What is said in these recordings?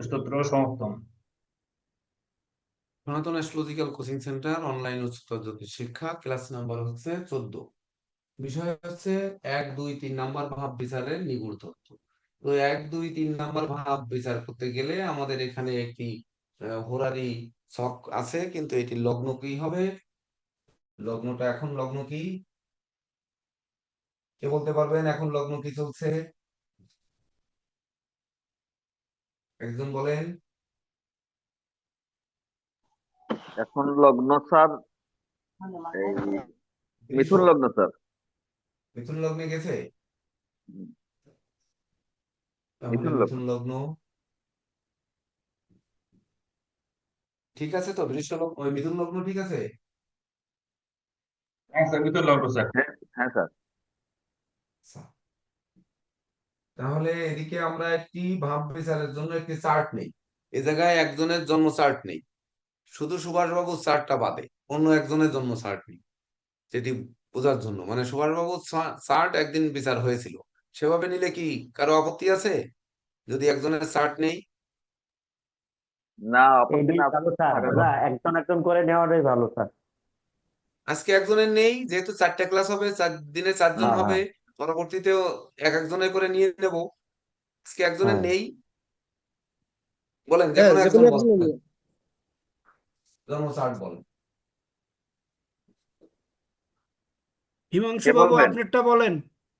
স্তোত্র সমাপ্তম। সনাতন astrological coaching centre online উচ্চতর জ্যোতিষ শিক্ষা, ক্লাস নাম্বার হচ্ছে 14। বিষয় হচ্ছে 1, 2, 3 নাম্বার ভাব বিচারের নিগূঢ় তত্ত্ব। তো 1, 2, 3 নাম্বার ভাব বিচার করতে গেলে আমাদের এখানে একটি হোরারি ছক আছে, কিন্তু এটি লগ্ন কি হবে? লগ্নটা এখন লগ্ন কি কে বলতে পারবেন? এখন লগ্ন কি চলছে? একজন বলেন। এখন লগ্ন স্যার, এই মিথুন লগ্ন স্যার। মিথুন লগ্নে গেছে, তাহলে মিথুন লগ্ন। মিথুন লগ্ন ঠিক আছে তো? বৃষ লগ্ন, ওই মিথুন লগ্ন ঠিক আছে। হ্যাঁ স্যার, মিথুন লগ্ন স্যার। হ্যাঁ হ্যাঁ স্যার। তাহলে এদিকে আমরা একটি ভাব বিচারের জন্য একটি চার্ট নেই। এ জায়গায় একজনের জন্ম চার্ট নেই, শুধু সুভাষবাবুর চার্টটা বাদে অন্য একজনের জন্ম চার্ট নেই। যেটি বোঝার জন্য, মানে সুভাষবাবুর চার্ট একদিন বিচার হয়েছিল, সেভাবে নিলে কি কারো আপত্তি আছে যদি একজনের চার্ট নেই? না, আপত্তি না ভালো স্যার, থাকার না কথা। একজন একজন করে নেওয়াটাই ভালো স্যার। আজকে একজনের নেই, যেহেতু 4টা ক্লাস হবে, 4 দিনে 4 জন হ্যাঁ হবে, হ্যাঁ পরবর্তীতেও এক একজনের করে নিয়ে নেব। আজকে একজনের হ্যাঁ নেই, বলেন যে হ্যাঁ, কোনো যে একজন কোনো একজন বলেন, নিয়ে। জন্ম চার্ট বলেন। হিমাংশু কে বাবু বলবেন? আপনারটা বলেন।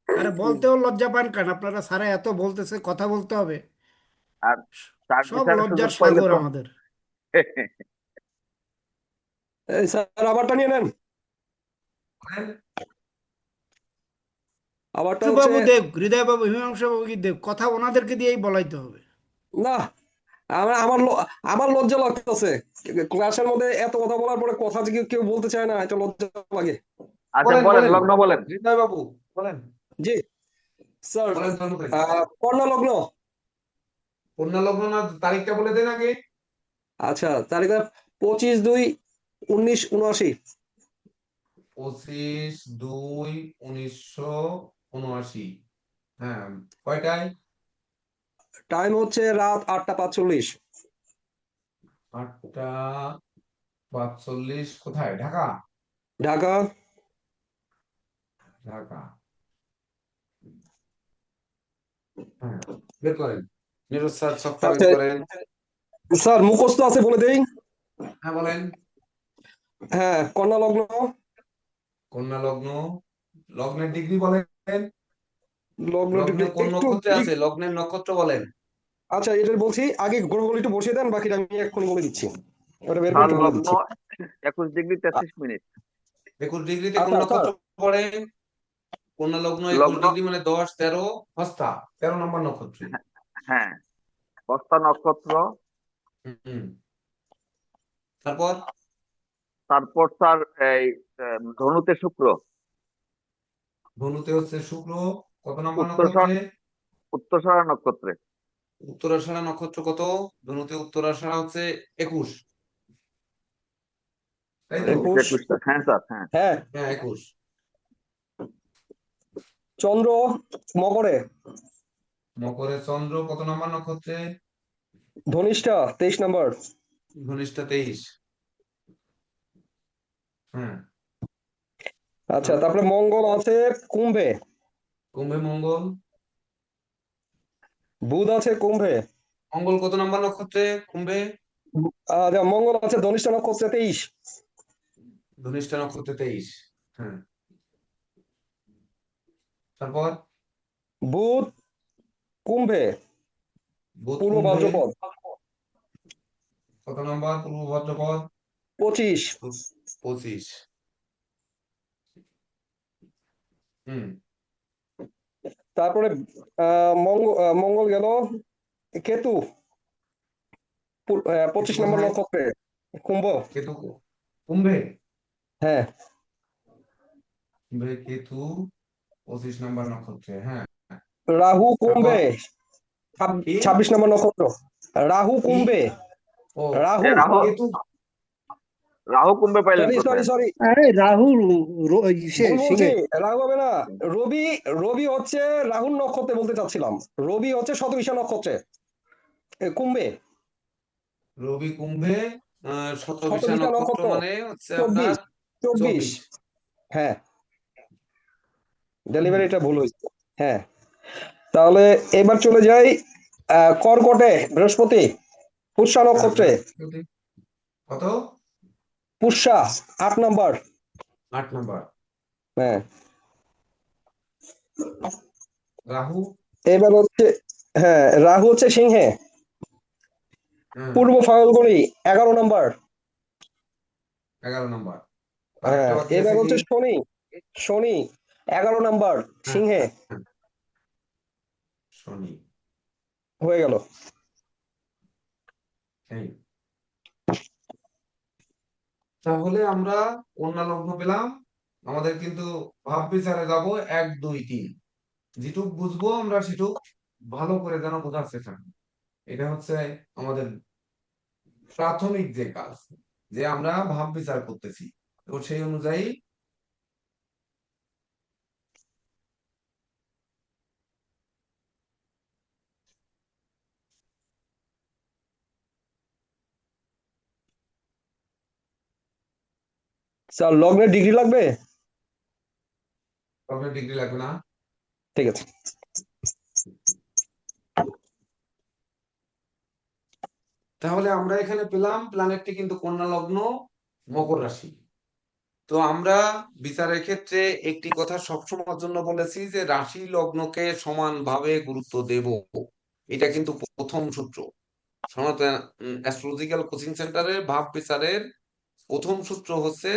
আরে বলতেও লজ্জা পান কেন? আপনারা স্যারে এত বলতেছে, কথা বলতে হবে। আর চার সব বিচারের লজ্জার সুযোগ পাইলে সাগর তো আমাদের। এই স্যার আবারটা নিয়ে নেন। বলেন। আবারটা হিমাংশু হচ্ছে বাবু দেব, হৃদয় বাবু, হিমাংশু বাবু কি দেব, কথা ওনাদেরকে দিয়েই বলাইতে হবে। না, আমার লজ্জা লাগতেছে। ক্লাসের মধ্যে এত কথা বলার পরে কথা যে কেউ বলতে চায় না, এটা লজ্জা লাগে। আচ্ছা বলেন বলেন, বলেন লগ্ন বলেন। হৃদয় বাবু বলেন। জি স্যার, বলেন জন্ম তারিখ। কন্যা লগ্ন। কন্যা লগ্ন না, তারিখটা বলে দেন আগে। আচ্ছা, তারিখ 25/2/1979। 25/2/1979। হ্যাঁ, কয়টায়? টাইম হচ্ছে রাত 8টা 45। 8টা 45। কোথায়? ঢাকা? ঢাকা। ঢাকা, হ্যাঁ। বের করেন, নিরজ স্যার ছকটা বের আচ্ছা করেন। স্যার, মুখস্থ আছে বলে দেই। হ্যাঁ বলেন। হ্যাঁ, কন্যা লগ্ন। কন্যা লগ্ন, লগ্নের ডিগ্রি বলেন। লগ্ন লগ্নে কোন একটু নক্ষত্রে আছে? লগ্নের নক্ষত্র বলেন। আচ্ছা, এটা বলছি আগে, গ্রহগুলো একটু বসিয়ে দেন, বাকিটা আমি এখন বলে দিচ্ছি। ওটা বের করে স্যার একটু বলে লগ্ন দিচ্ছি। 21°33'। 21 ডিগ্রিতে কোন আচ্ছা স্যার, নক্ষত্র পড়ে? কন্যা লগ্ন 21 লগ্ন, ডিগ্রি মানে 10, 13 হস্তা, 13 নম্বর নক্ষত্র। হ্যাঁ, হস্তা নক্ষত্র। হুম, তারপর তারপর স্যার এই ধনুতে শুক্র। ধনুতে হচ্ছে শুক্র, কত নম্বর উত্তর নক্ষত্রে? উত্তরসরা নক্ষত্রে। উত্তরাষাঢ়া নক্ষত্র কত? ধনুতে উত্তরাষাঢ়া হচ্ছে 21, তাই তো? 21। 21টা, হ্যাঁ স্যার, হ্যাঁ। হ্যাঁ, হ্যাঁ 21। চন্দ্র মকরে। মকরে চন্দ্র কত নম্বর নক্ষত্রে? ধনিষ্ঠা 23 নম্বর। ধনিষ্ঠা 23। হ্যাঁ, আচ্ছা, তারপরে মঙ্গল আছে কুম্ভে। কুম্ভে মঙ্গল। বুধ আছে কুম্ভে। মঙ্গল কত নম্বর নক্ষত্রে কুম্ভে? মঙ্গল আছে ধনিষ্ঠা নক্ষত্রে 23। ধনিষ্ঠা নক্ষত্রে 23। হ্যাঁ, তারপর বুধ কুম্ভে, বুধ পূর্ব কুম্ভে ভাদ্রপদ কত নম্বর? পূর্ব ভাদ্রপদ 25। 25। হুম, তারপরে মঙ্গল গেল কেতু 25 নম্বর কোথায়? নক্ষত্রে, কুম্ভ। কেতু কুম্ভে। হ্যাঁ, কুম্ভে কেতু 25 নম্বর নক্ষত্রে। হ্যাঁ, রাহু তারপর কুম্ভে কি 26 নম্বর নক্ষত্র। রাহু কি কুম্ভে। ও রাহু, রাহু, কেতু। রাহু কুম্ভে পাইলেন সরি সরি কোথায়? সরি, আরে রাহুল ভুল বলছি। সিংহে। রাহু হবে না, রবি। রবি হচ্ছে রাহুর নক্ষত্রে বলতে চাচ্ছিলাম। রবি হচ্ছে শতবিশা নক্ষত্রে। কুম্ভে, রবি কুম্ভে, শতভিষা শতভিষা নক্ষত্র নক্ষত্র, মানে হচ্ছে আপনার 24, হ্যাঁ, ডেলিভারিটা ভুল হয়েছে। হ্যাঁ, তাহলে এবার চলে যাই কর্কটে, বৃহস্পতি, পুষ্যা নক্ষত্রে, কত? পুষ্যা 8 নাম্বার। 8 নাম্বার। হ্যাঁ, রাহু। এবার হচ্ছে, হ্যাঁ, রাহু হচ্ছে সিংহে, হ্যাঁ, পূর্ব ফাল্গুনি 11 নাম্বার। 11 নাম্বার। হ্যাঁ, আরেকটা বাকি এবার আছে কি? হচ্ছে শনি, শনি 11 নাম্বার হ্যাঁ, সিংহে। হ্যাঁ, শনি। হয়ে গেল। এই। তাহলে আমরা কন্যা লগ্ন পেলাম। আমাদের কিন্তু ভাব বিচারে যাব 1 2 3, যেটুক বুঝবো আমরা সেটুক ভালো করে যেন বোঝার চেষ্টা করি। এটা হচ্ছে আমাদের প্রাথমিক যে কাজ, যে আমরা ভাব বিচার করতেছি, তো সেই অনুযায়ী স্যার লগ্নের ডিগ্রি লাগবে? আপনার ডিগ্রি লাগবে না। ঠিক আছে। তাহলে আমরা এখানে পেলাম প্ল্যানেটটি কিন্তু কন্যা লগ্ন, মকর রাশি। তো আমরা বিচারের ক্ষেত্রে একটি কথা সবসময়ের জন্য বলেছি যে রাশি লগ্নকে সমানভাবে গুরুত্ব দেব। এটা কিন্তু প্রথম সূত্র। সনাতন অ্যাস্ট্রোলজিক্যাল কোচিং সেন্টারের ভাব বিচারের প্রথম সূত্র হচ্ছে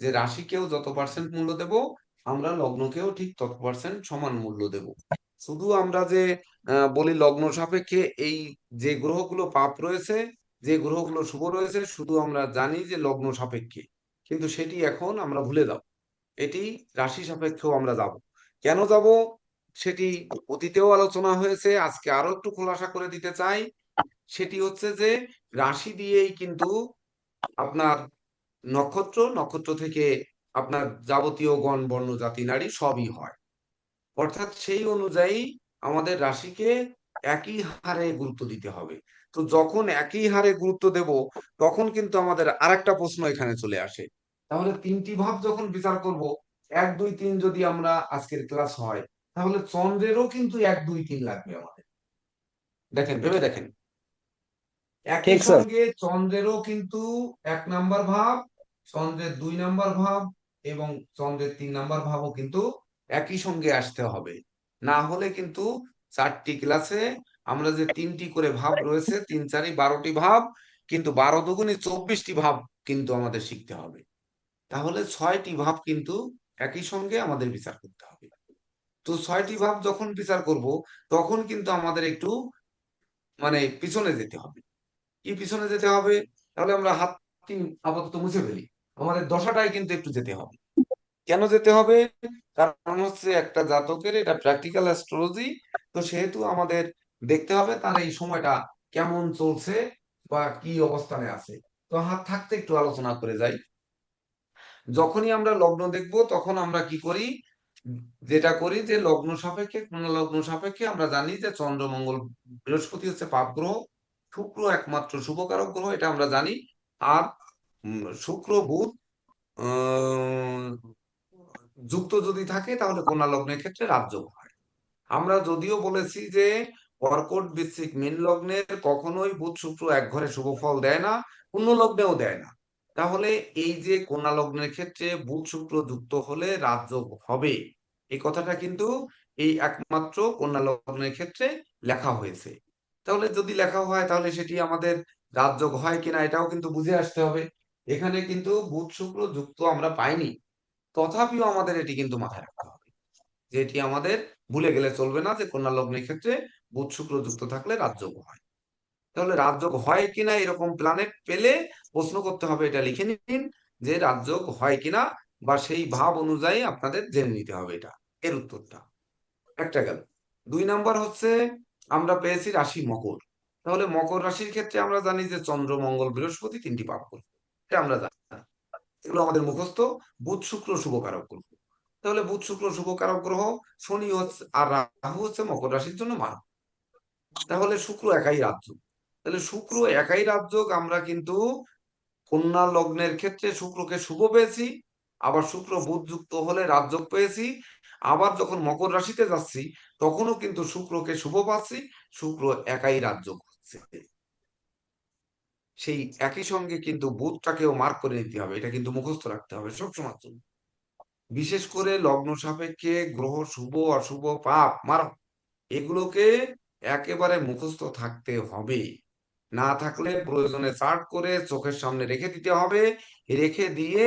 যে রাশিকেও যত পার্সেন্ট মূল্য দেব, আমরা লগ্নকেও ঠিক তত পার্সেন্ট সমান মূল্য দেব। শুধু আমরা যে বলি লগ্ন সাপেক্ষে এই যে গ্রহগুলো পাপ রয়েছে, যে গ্রহগুলো শুভ রয়েছে, শুধু আমরা জানি যে লগ্ন সাপেক্ষে, কিন্তু সেটি এখন আমরা ভুলে যাব। এটি রাশি সাপেক্ষেও আমরা যাব। কেন যাব সেটি অতীতেও আলোচনা হয়েছে, আজকে আরো একটু খোলাসা করে দিতে চাই। সেটি হচ্ছে যে রাশি দিয়েই কিন্তু আপনার নক্ষত্র, নক্ষত্র থেকে আপনার যাবতীয় গণ বর্ণ জাতি নারী সবই হয়। অর্থাৎ সেই অনুযায়ী আমাদের রাশিকে একই হারে গুরুত্ব দিতে হবে। তো যখন একই হারে গুরুত্ব দেব, তখন কিন্তু আমাদের আরেকটা প্রশ্ন এখানে চলে আসে। তাহলে 3টি ভাব যখন বিচার করব, 1 2 3 যদি আমরা আজকের ক্লাস হয়, তাহলে চন্দ্রেরও কিন্তু 1 2 3 লাগবে আমাদের। দেখেন, ভেবে দেখেন, একই ঠিক স্যার। সঙ্গে চন্দ্রেরও কিন্তু 1 নাম্বার ভাব, চন্দ্রের 2 নাম্বার ভাব এবং চন্দ্রের 3 নাম্বার ভাবও কিন্তু একই সঙ্গে আসতে হবে। না হলে কিন্তু 4টি ক্লাসে আমরা যে 3টি করে ভাব রয়েছে, 3 4 12টি ভাব, কিন্তু 12 দুগুণে 24টি ভাব কিন্তু আমাদের শিখতে হবে। তাহলে 6টি ভাব কিন্তু একই সঙ্গে আমাদের বিচার করতে হবে। তো 6টি ভাব যখন বিচার করব, তখন কিন্তু আমাদের একটু মানে পিছনে যেতে হবে। কি পিছনে যেতে হবে? তাহলে আমরা হাতটি আপাতত মুছে ফেলি। আমাদের দশাটাই কিন্তু একটু যেতে হবে। কেন যেতে হবে? কারণ হচ্ছে একটা জাতকের এটা প্র্যাকটিক্যাল অ্যাস্ট্রোলজি। তো সেহেতু আমাদের দেখতে হবে তার এই সময়টা কেমন চলছে বা কি অবস্থানে আছে। তো হাত থাকতে একটু আলোচনা করে যাই। যখনই আমরা লগ্ন দেখব, তখন আমরা কি করি? যেটা করি যে লগ্ন সাপেক্ষে, কোন লগ্ন সাপেক্ষে আমরা জানি যে চন্দ্র মঙ্গল বৃহস্পতি হচ্ছে পাপ গ্রহ, শুক্র একমাত্র শুভকারক গ্রহ, এটা আমরা জানি। আর শুক্র বুধ আহ, যুক্ত যদি থাকে, তাহলে কন্যা লগ্নের ক্ষেত্রে রাজযোগ হয়। আমরা যদিও বলেছি যে কর্কট বৃশ্চিক মীন লগ্নের কখনোই বুধ শুক্র এক ঘরে শুভ ফল দেয় না, অন্য লগ্নেও দেয় না। তাহলে এই যে কন্যা লগ্নের ক্ষেত্রে বুধ শুক্র যুক্ত হলে রাজযোগ হবে, এই কথাটা কিন্তু এই একমাত্র কন্যা লগ্নের ক্ষেত্রে লেখা হয়েছে। তাহলে যদি লেখা হয়, তাহলে সেটি আমাদের রাজযোগ হয় কিনা এটাও কিন্তু বুঝে আসতে হবে। এখানে কিন্তু বুধ শুক্র যুক্ত আমরা পাইনি, তথাপিও আমাদের এটি কিন্তু মাথায় রাখতে হবে যে এটি আমাদের ভুলে গেলে চলবে না যে কন্যা লগ্নের ক্ষেত্রে বুধ শুক্র যুক্ত থাকলে রাজযোগ হয়। তাহলে রাজযোগ হয় কিনা এরকম প্ল্যানেট পেলে প্রশ্ন করতে হবে, এটা লিখে নিন যে রাজযোগ হয় কিনা, বা সেই ভাব অনুযায়ী আপনাদের জেনে নিতে হবে এটা, এর উত্তরটা একটা গেল। 2 নাম্বার হচ্ছে আমরা পেয়েছি রাশি মকর। তাহলে মকর রাশির ক্ষেত্রে আমরা জানি যে চন্দ্র মঙ্গল বৃহস্পতি 3টি পাপ গ্রহ, এটা আমরা জানি, এগুলো আমাদের মুখস্থ। বুধ শুক্র শুভকারক গ্রহ। তাহলে বুধ শুক্র শুভকারক গ্রহ, শনি হচ্ছে আর রাহু হচ্ছে মকর রাশির জন্য মারক। তাহলে শুক্র একাই রাজ্য। তাহলে শুক্র একাই রাজযোগ। আমরা কিন্তু কন্যা লগ্নের ক্ষেত্রে শুক্রকে শুভ পেয়েছি, আবার শুক্র বুধ যুক্ত হলে রাজযোগ পেয়েছি। আবার যখন মকর রাশিতে যাচ্ছি তখনও কিন্তু শুক্রকে শুভ পাচ্ছি, শুক্র একাই রাজযোগ হচ্ছে। সেই একই সঙ্গে কিন্তু বুধটাকেও মার্ক করে নিতে হবে, এটা কিন্তু মুখস্থ রাখতে হবে সবসময় জন্য। বিশেষ করে লগ্ন সাপেক্ষে গ্রহ শুভ অশুভ পাপ মারক এগুলোকে একেবারে মুখস্থ থাকতে হবে। না থাকলে প্রয়োজনে চার্ট করে চোখের সামনে রেখে দিতে হবে, রেখে দিয়ে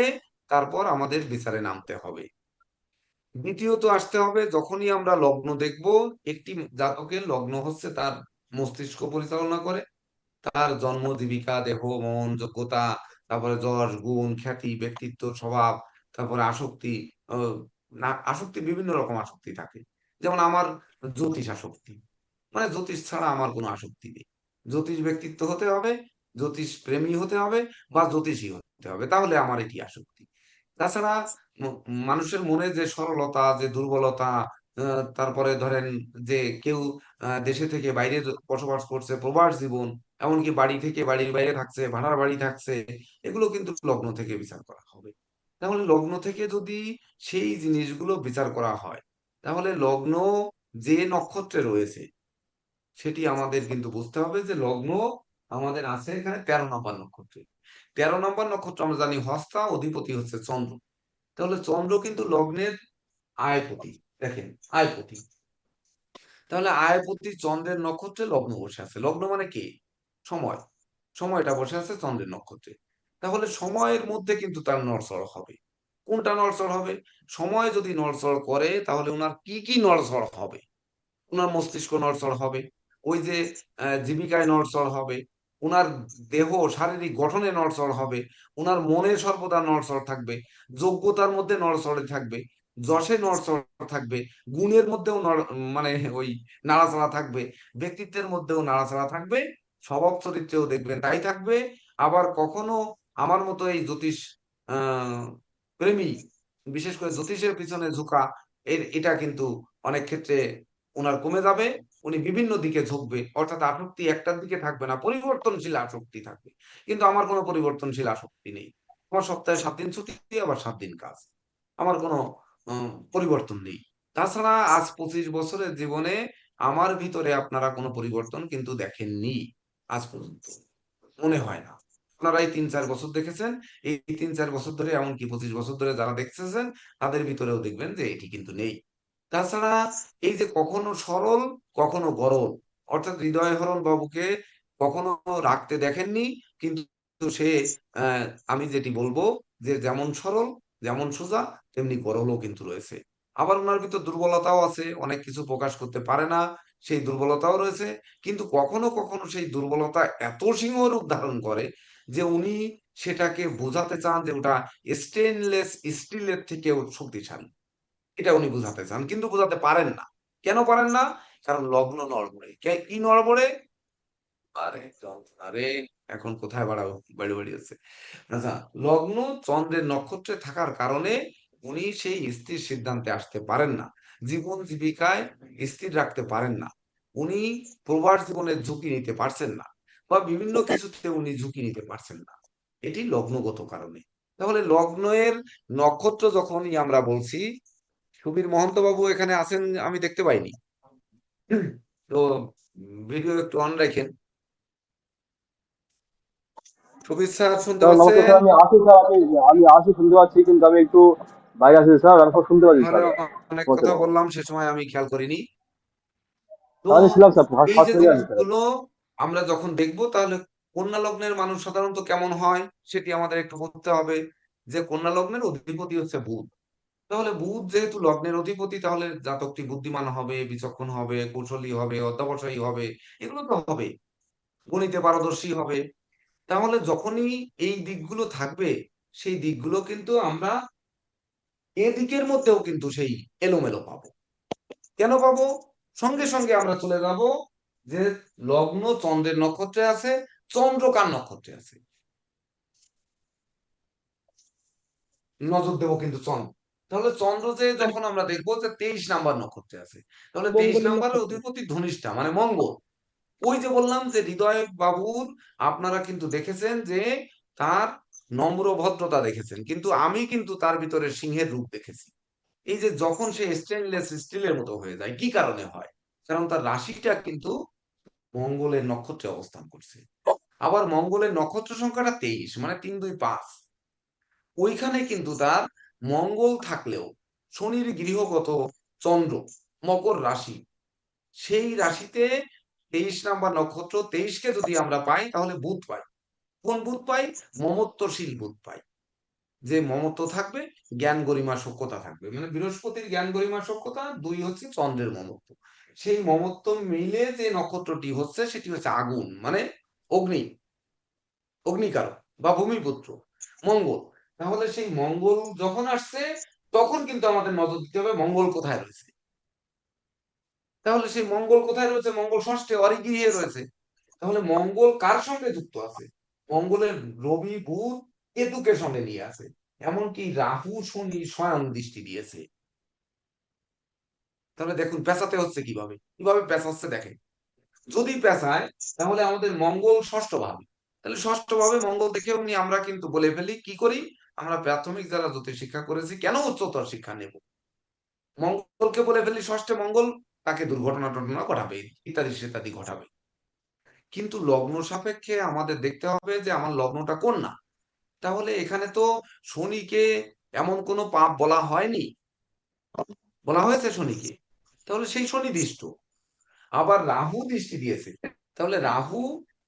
তারপর আমাদের বিচারে নামতে হবে। দ্বিতীয়ত আসতে হবে, যখনই আমরা লগ্ন দেখব, একটি জাতকের লগ্ন হচ্ছে তার মস্তিষ্ক পরিচালনা করে, তার জন্ম জীবিকা দেহ মন যোগ্যতা, তারপরে যশ গুণ খ্যাতি ব্যক্তিত্ব স্বভাব, তারপরে আসক্তি। আহ, না আসক্তি বিভিন্ন রকম আসক্তি থাকে। যেমন আমার জ্যোতিষ আসক্তি, মানে জ্যোতিষ ছাড়া আমার কোনো আসক্তি নেই। জ্যোতিষ ব্যক্তিত্ব হতে হবে, জ্যোতিষ প্রেমী হতে হবে, বা জ্যোতিষী হতে হবে, তাহলে আমার এটি আসক্তি। তাছাড়া মানুষের মনে যে সরলতা যে দুর্বলতা, তারপরে ধরেন যে কেউ দেশে থেকে বাইরে বসবাস করছে প্রবাস জীবন, এমনকি বাড়ি থেকে বাড়ির বাইরে থাকছে ভাড়ার বাড়ি থাকছে, এগুলো কিন্তু লগ্ন থেকে বিচার করা হবে। তাহলে লগ্ন থেকে যদি সেই জিনিসগুলো বিচার করা হয়, তাহলে লগ্ন যে নক্ষত্রে রয়েছে সেটি আমাদের কিন্তু বুঝতে হবে যে লগ্ন আমাদের আছে এখানে 13 নম্বর নক্ষত্রে। 13 নম্বর নক্ষত্র আমরা জানি হস্তা, অধিপতি হচ্ছে চন্দ্র। তাহলে চন্দ্র কিন্তু লগ্নের আয়পতি, দেখেন আয়পতি। তাহলে আয়পতি চন্দ্রের নক্ষত্রে লগ্ন বসে আছে। লগ্ন মানে কি? সময়। সময়টা বসে আছে চন্দ্রের নক্ষত্রে। তাহলে সময়ের মধ্যে কিন্তু তার নড়চড় হবে। কোনটা নড়চড় হবে? সময় যদি নড়চড় করে তাহলে ওনার কি কি নড়চড় হবে? ওনার মস্তিষ্ক নড়চড় হবে, ওই যে জীবিকায় নড়চড় হবে, ওনার দেহ শারীরিক গঠনে নড়চড় হবে, ওনার মনে সর্বদা নড়চড় থাকবে, যোগ্যতার মধ্যে নড়চড়ে থাকবে, যশে নড়চড় থাকবে, গুণের মধ্যেও মানে ওই নাড়াচাড়া থাকবে, ব্যক্তিত্বের মধ্যেও নাড়াচাড়া থাকবে, স্বভাব চরিত্রেও দেখবেন তাই থাকবে। আবার কখনো আমার মতো এই জ্যোতিষ আহ প্রেমী, বিশেষ করে জ্যোতিষের পিছনে ঝুঁকা, এটা কিন্তু অনেক ক্ষেত্রে ওনার কমে যাবে। উনি বিভিন্ন দিকে ঝুঁকবে, অর্থাৎ আসক্তি একটার দিকে থাকবে না, পরিবর্তনশীল আসক্তি থাকবে। কিন্তু আমার কোনো পরিবর্তনশীল আসক্তি নেই। আমার সপ্তাহে 7 দিন ছুটি, আবার 7 দিন কাজ, আমার কোনো পরিবর্তন নেই। তাছাড়া আজ 25 বছরের জীবনে আমার ভিতরে আপনারা কোনো পরিবর্তন কিন্তু দেখেননি আজ পর্যন্ত, মনে হয় না। আপনারা এই 3-4 বছর দেখেছেন, এই 3-4 বছর ধরে, এমনকি 25 বছর ধরে যারা দেখতেছেন তাদের ভিতরেও দেখবেন যে এটি কিন্তু নেই। তাছাড়া এই যে কখনো সরল কখনো গরল, অর্থাৎ হৃদয়হরণ বাবুকে কখনো রাখতে দেখেননি, কিন্তু সে আমি যেটি বলবো যে যেমন সরল যেমন সোজা তেমনি গরলও কিন্তু রয়েছে। আবার ওনার ভিতর দুর্বলতাও আছে, অনেক কিছু প্রকাশ করতে পারে না, সেই দুর্বলতাও রয়েছে। কিন্তু কখনো কখনো সেই দুর্বলতা এত সিংহরূপ ধারণ করে যে উনি সেটাকে বোঝাতে চান যে ওটা স্টেনলেস স্টিলের থেকেও শক্তিশালী, এটা উনি বুঝাতে চান, কিন্তু বুঝাতে পারেন না। কেন পারেন না? কারণ লগ্ন নড়বড়ে। কি নড়বড়ে? আরে এখন কোথায় বাড়াবো, বাড়ি বাড়ি আছে। আচ্ছা, লগ্ন চন্দ্রের নক্ষত্রে থাকার কারণে উনি সেই স্থির সিদ্ধান্তে আসতে পারেন না, জীবন জীবিকায় স্থির রাখতে পারেন না, উনি প্রবাস জীবনের ঝুঁকি নিতে পারছেন না, বা বিভিন্ন কিছুতে উনি ঝুঁকি নিতে পারছেন না। এটি লগ্নগত কারণে। তাহলে লগ্নের নক্ষত্র যখনই আমরা বলছি, সুবীর মহন্ত বাবু এখানে আছেন আমি দেখতে পাইনি, তো ভিডিও একটু অন রাখেন। সুবীর স্যার শুনতে স্যার নমস্কার পাচ্ছেন? স্যার, আমি আসি স্যার, আমি আসি, শুনতে পাচ্ছি, কিন্তু আমি একটু বাইরে আছি স্যার, আমি সব শুনতে পাচ্ছি তাহলে স্যার। অনেক নমস্কার কথা বাবু। বললাম, সে সময় আমি খেয়াল করিনি। তো স্যার আমি ছিলাম স্যার, এই ফার্স্ট যে পেজে আছি স্যার। জিনিসগুলো আমরা যখন দেখবো, তাহলে কন্যা লগ্নের মানুষ সাধারণত কেমন হয় সেটি আমাদের একটু বুঝতে হবে। যে কন্যা লগ্নের অধিপতি হচ্ছে বুধ। তাহলে বুধ যেহেতু লগ্নের অধিপতি, তাহলে জাতকটি বুদ্ধিমান হবে, বিচক্ষণ হবে, কৌশলী হবে, অধ্যবসায়ী হবে, এগুলো তো হবে, গণিতে পারদর্শী হবে। তাহলে যখনই এই দিকগুলো থাকবে, সেই দিকগুলো কিন্তু আমরা এদিকের মধ্যেও কিন্তু সেই এলোমেলো পাবো। কেন পাবো? সঙ্গে সঙ্গে আমরা চলে যাব যে লগ্ন চন্দ্রের নক্ষত্রে আছে, চন্দ্র কার নক্ষত্রে আছে, নজর দেবো কিন্তু চন্দ্র। তাহলে চন্দ্র যে যখন আমরা দেখবো যে 23 নাম্বার নক্ষত্রে আছে, তাহলে 23 মঙ্গলের নাম্বারের নক্ষত্র। অধিপতি ধনিষ্ঠা মানে মঙ্গল। ওই যে বললাম যে হৃদয় বাবুর আপনারা কিন্তু দেখেছেন যে তার নম্র ভদ্রতা দেখেছেন, কিন্তু আমি কিন্তু তার ভিতরে সিংহের রূপ দেখেছি। এই যে যখন সে স্টেনলেস স্টিলের মতো হয়ে যায়, কি কারণে হয়? কারণ তার রাশিটা কিন্তু মঙ্গলের নক্ষত্রে অবস্থান করছে। আবার মঙ্গলের নক্ষত্র সংখ্যাটা 23, মানে 3, 2, 5। ওইখানে কিন্তু তার মঙ্গল থাকলেও শনির গৃহগত চন্দ্র মকর রাশি, সেই রাশিতে 23 নাম্বার নক্ষত্র 23-কে যদি আমরা পাই তাহলে বুধ পাই। কোন বুধ পাই? মমত্বশীল বুধ পাই। যে মমত্ব থাকবে, জ্ঞান গরিমা সূক্ষ্মতা থাকবে, মানে বৃহস্পতির জ্ঞান গরিমা সূক্ষ্মতা, 2 হচ্ছে চন্দ্রের মমত্ব। সেই মমত্ব মিলে যে নক্ষত্রটি হচ্ছে সেটি হচ্ছে আগুন, মানে অগ্নি, অগ্নিকারক বা ভূমিপুত্র মঙ্গল। তাহলে সেই মঙ্গল যখন আসছে তখন কিন্তু আমাদের নজর দিতে হবে মঙ্গল কোথায় রয়েছে। তাহলে সেই মঙ্গল কোথায় রয়েছে? মঙ্গল ষষ্ঠে অরিগৃহে রয়েছে। তাহলে মঙ্গল কার সঙ্গে যুক্ত আছে? মঙ্গলের রবি বুধ কেতুকে সঙ্গে নিয়ে আছে, এমনকি রাহু শনি স্বয়ং দৃষ্টি দিয়েছে। তাহলে দেখুন পেঁচাতে হচ্ছে কিভাবে, কিভাবে পেঁচাচ্ছে দেখেন। যদি পেঁচায় তাহলে আমাদের মঙ্গল ষষ্ঠ ভাবে, তাহলে ষষ্ঠ ভাবে মঙ্গল দেখে উনি আমরা কিন্তু বলে ফেলি কি করি, আমরা প্রাথমিক যারা জ্যোতিষ শিক্ষা করেছি, কেন উচ্চতর শিক্ষা নেব, মঙ্গলকে বলে ফেলি ষষ্ঠে মঙ্গল, তাকে দুর্ঘটনা টঘটনা ঘটাবে, ইত্যাদি ইত্যাদি ঘটাবে। কিন্তু লগ্ন সাপেক্ষে আমাদের দেখতে হবে যে আমার লগ্নটা কন্যা। তাহলে এখানে তো শনিকে এমন কোনো পাপ বলা হয়নি, বলা হয়েছে শনিকে, তাহলে সেই শনি দৃষ্ট। আবার রাহু দৃষ্টি দিয়েছে, তাহলে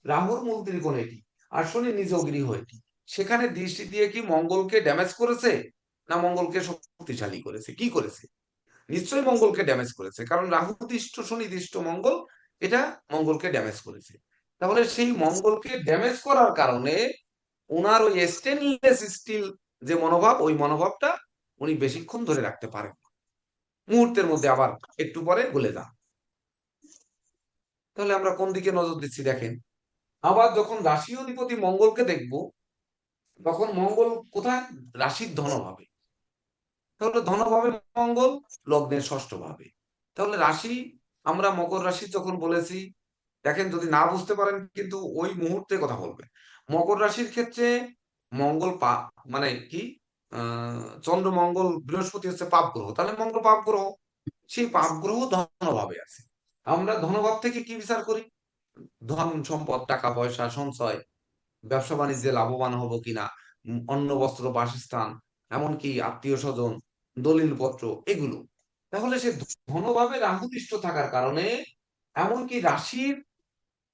রাহুর মূল ত্রিকোণ এটি, আর শনি নিজেও গৃহ এটি। সেখানে দৃষ্টি দিয়ে কি মঙ্গলকে ড্যামেজ করেছে, না মঙ্গলকে শক্তিশালী করেছে? কি করেছে? নিশ্চয়ই মঙ্গলকে ড্যামেজ করেছে, কারণ রাহু দৃষ্ট শনি দৃষ্ট মঙ্গল, এটা মঙ্গলকে ড্যামেজ করেছে। তাহলে সেই মঙ্গলকে ড্যামেজ করার কারণে ওনার ওই স্টেনলেস স্টিল যে মনোভাব, ওই মনোভাবটা উনি বেশিক্ষণ ধরে রাখতে পারেন, মুহূর্তের মধ্যে আবার একটু পরে গলে যান। তাহলে আমরা কোন দিকে নজর দিচ্ছি দেখেন। আবার যখন রাশি অধিপতি মঙ্গলকে দেখব, তখন মঙ্গল কোথায়? রাশির ধনভাবে। তাহলে ধনভাবে মঙ্গল লগ্নের ষষ্ঠ ভাবে। তাহলে রাশি, আমরা মকর রাশি যখন বলেছি, দেখেন যদি না বুঝতে পারেন কিন্তু ওই মুহূর্তে কথা বলবেন। মকর রাশির ক্ষেত্রে মঙ্গল পাপ, মানে কি, চন্দ্র মঙ্গল বৃহস্পতি হচ্ছে পাপ গ্রহ, তাহলে মঙ্গল পাপ গ্রহ, সেই পাপ গ্রহ ধনভাবে আছে। আমরা ধনভাব থেকে কি বিচার করি? ধন সম্পদ, টাকা পয়সা, সঞ্চয়, ব্যবসা বাণিজ্যে লাভবান হব কিনা, অন্ন বস্ত্র বাসস্থান, এমনকি আত্মীয় স্বজন, দলিল পত্র, এগুলো। তাহলে সে ধনভাবে রাহু দৃষ্ট থাকার কারণে, এমনকি রাশির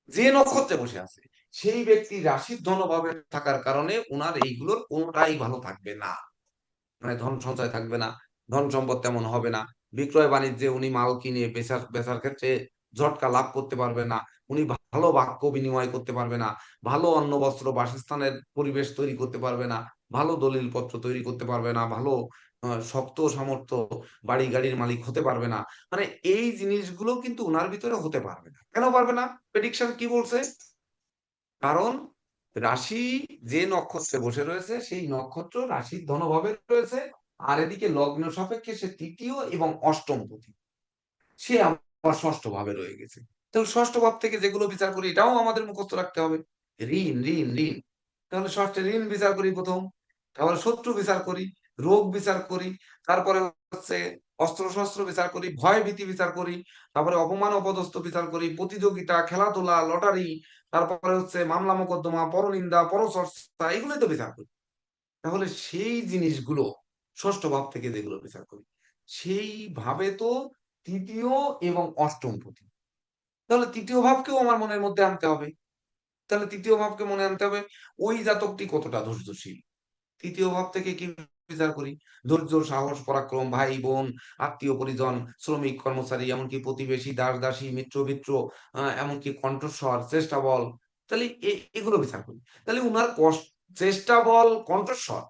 যে নক্ষত্রে বসে আছে সেই ব্যক্তি রাশির ধনভাবে থাকার কারণে উনার এইগুলোর কোনোটাই ভালো থাকবে না, মানে ধন সঞ্চয় থাকবে না, ধন সম্পদ তেমন হবে না, বিক্রয় বাণিজ্যে উনি মাল কিনে বেচার ক্ষেত্রে ঝটকা লাভ করতে পারবে না, উনি ভালো বাক্য বিনিময় করতে পারবে না, ভালো অন্ন বস্ত্র বাসস্থানের পরিবেশ তৈরি করতে পারবে না, ভালো দলিল পত্র তৈরি করতে পারবে না, ভালো শক্ত সামর্থ্য বাড়ি গাড়ির মালিক হতে পারবে না। মানে এই জিনিসগুলো কিন্তু উনার ভিতরে হতে পারবে না। কেন পারবে না? প্রেডিকশন কি বলছে? কারণ রাশি যে নক্ষত্রে বসে রয়েছে সেই নক্ষত্র রাশির ধনভাবে রয়েছে, আর এদিকে লগ্ন সাপেক্ষে সে তৃতীয় এবং অষ্টম পতি, সে আবার ষষ্ঠ ভাবে রয়ে গেছে। তাহলে ষষ্ঠ ভাব থেকে যেগুলো বিচার করি এটাও আমাদের মুখস্থ রাখতে হবে। ঋণ ঋণ ঋণ, তাহলে ষষ্ঠে ঋণ বিচার করি প্রথম, তাহলে শত্রু বিচার করি, রোগ বিচার করি, তারপরে হচ্ছে অস্ত্র শস্ত্র বিচার করি, ভয় ভীতি বিচার করি, তারপরে অপমান অপদস্থ বিচার করি, প্রতিযোগিতা, খেলাধুলা, লটারি, তারপরে হচ্ছে মামলা মোকদ্দমা, পরনিন্দা, পরচর্চা, এগুলোই তো বিচার করি। তাহলে সেই জিনিসগুলো ষষ্ঠ ভাব থেকে যেগুলো বিচার করি, সেই ভাবে তো তৃতীয় এবং অষ্টম পতি। তাহলে তৃতীয় ভাবকেও আমার মনের মধ্যে আনতে হবে। তাহলে তৃতীয় ভাবকে মনে আনতে হবে ওই জাতকটি কতটা ধৈর্যশীল। তৃতীয় ভাব থেকে কি বিচার করি? ধৈর্য, সাহস, পরাক্রম, ভাই বোন, আত্মীয় পরিজন, শ্রমিক কর্মচারী, এমনকি প্রতিবেশী, দাস দাসী, মিত্র মিত্র, এমনকি কণ্ঠস্বর, চেষ্টা বল। তাহলে এগুলো বিচার করি। তাহলে উনার চেষ্টা বল, কণ্ঠস্বর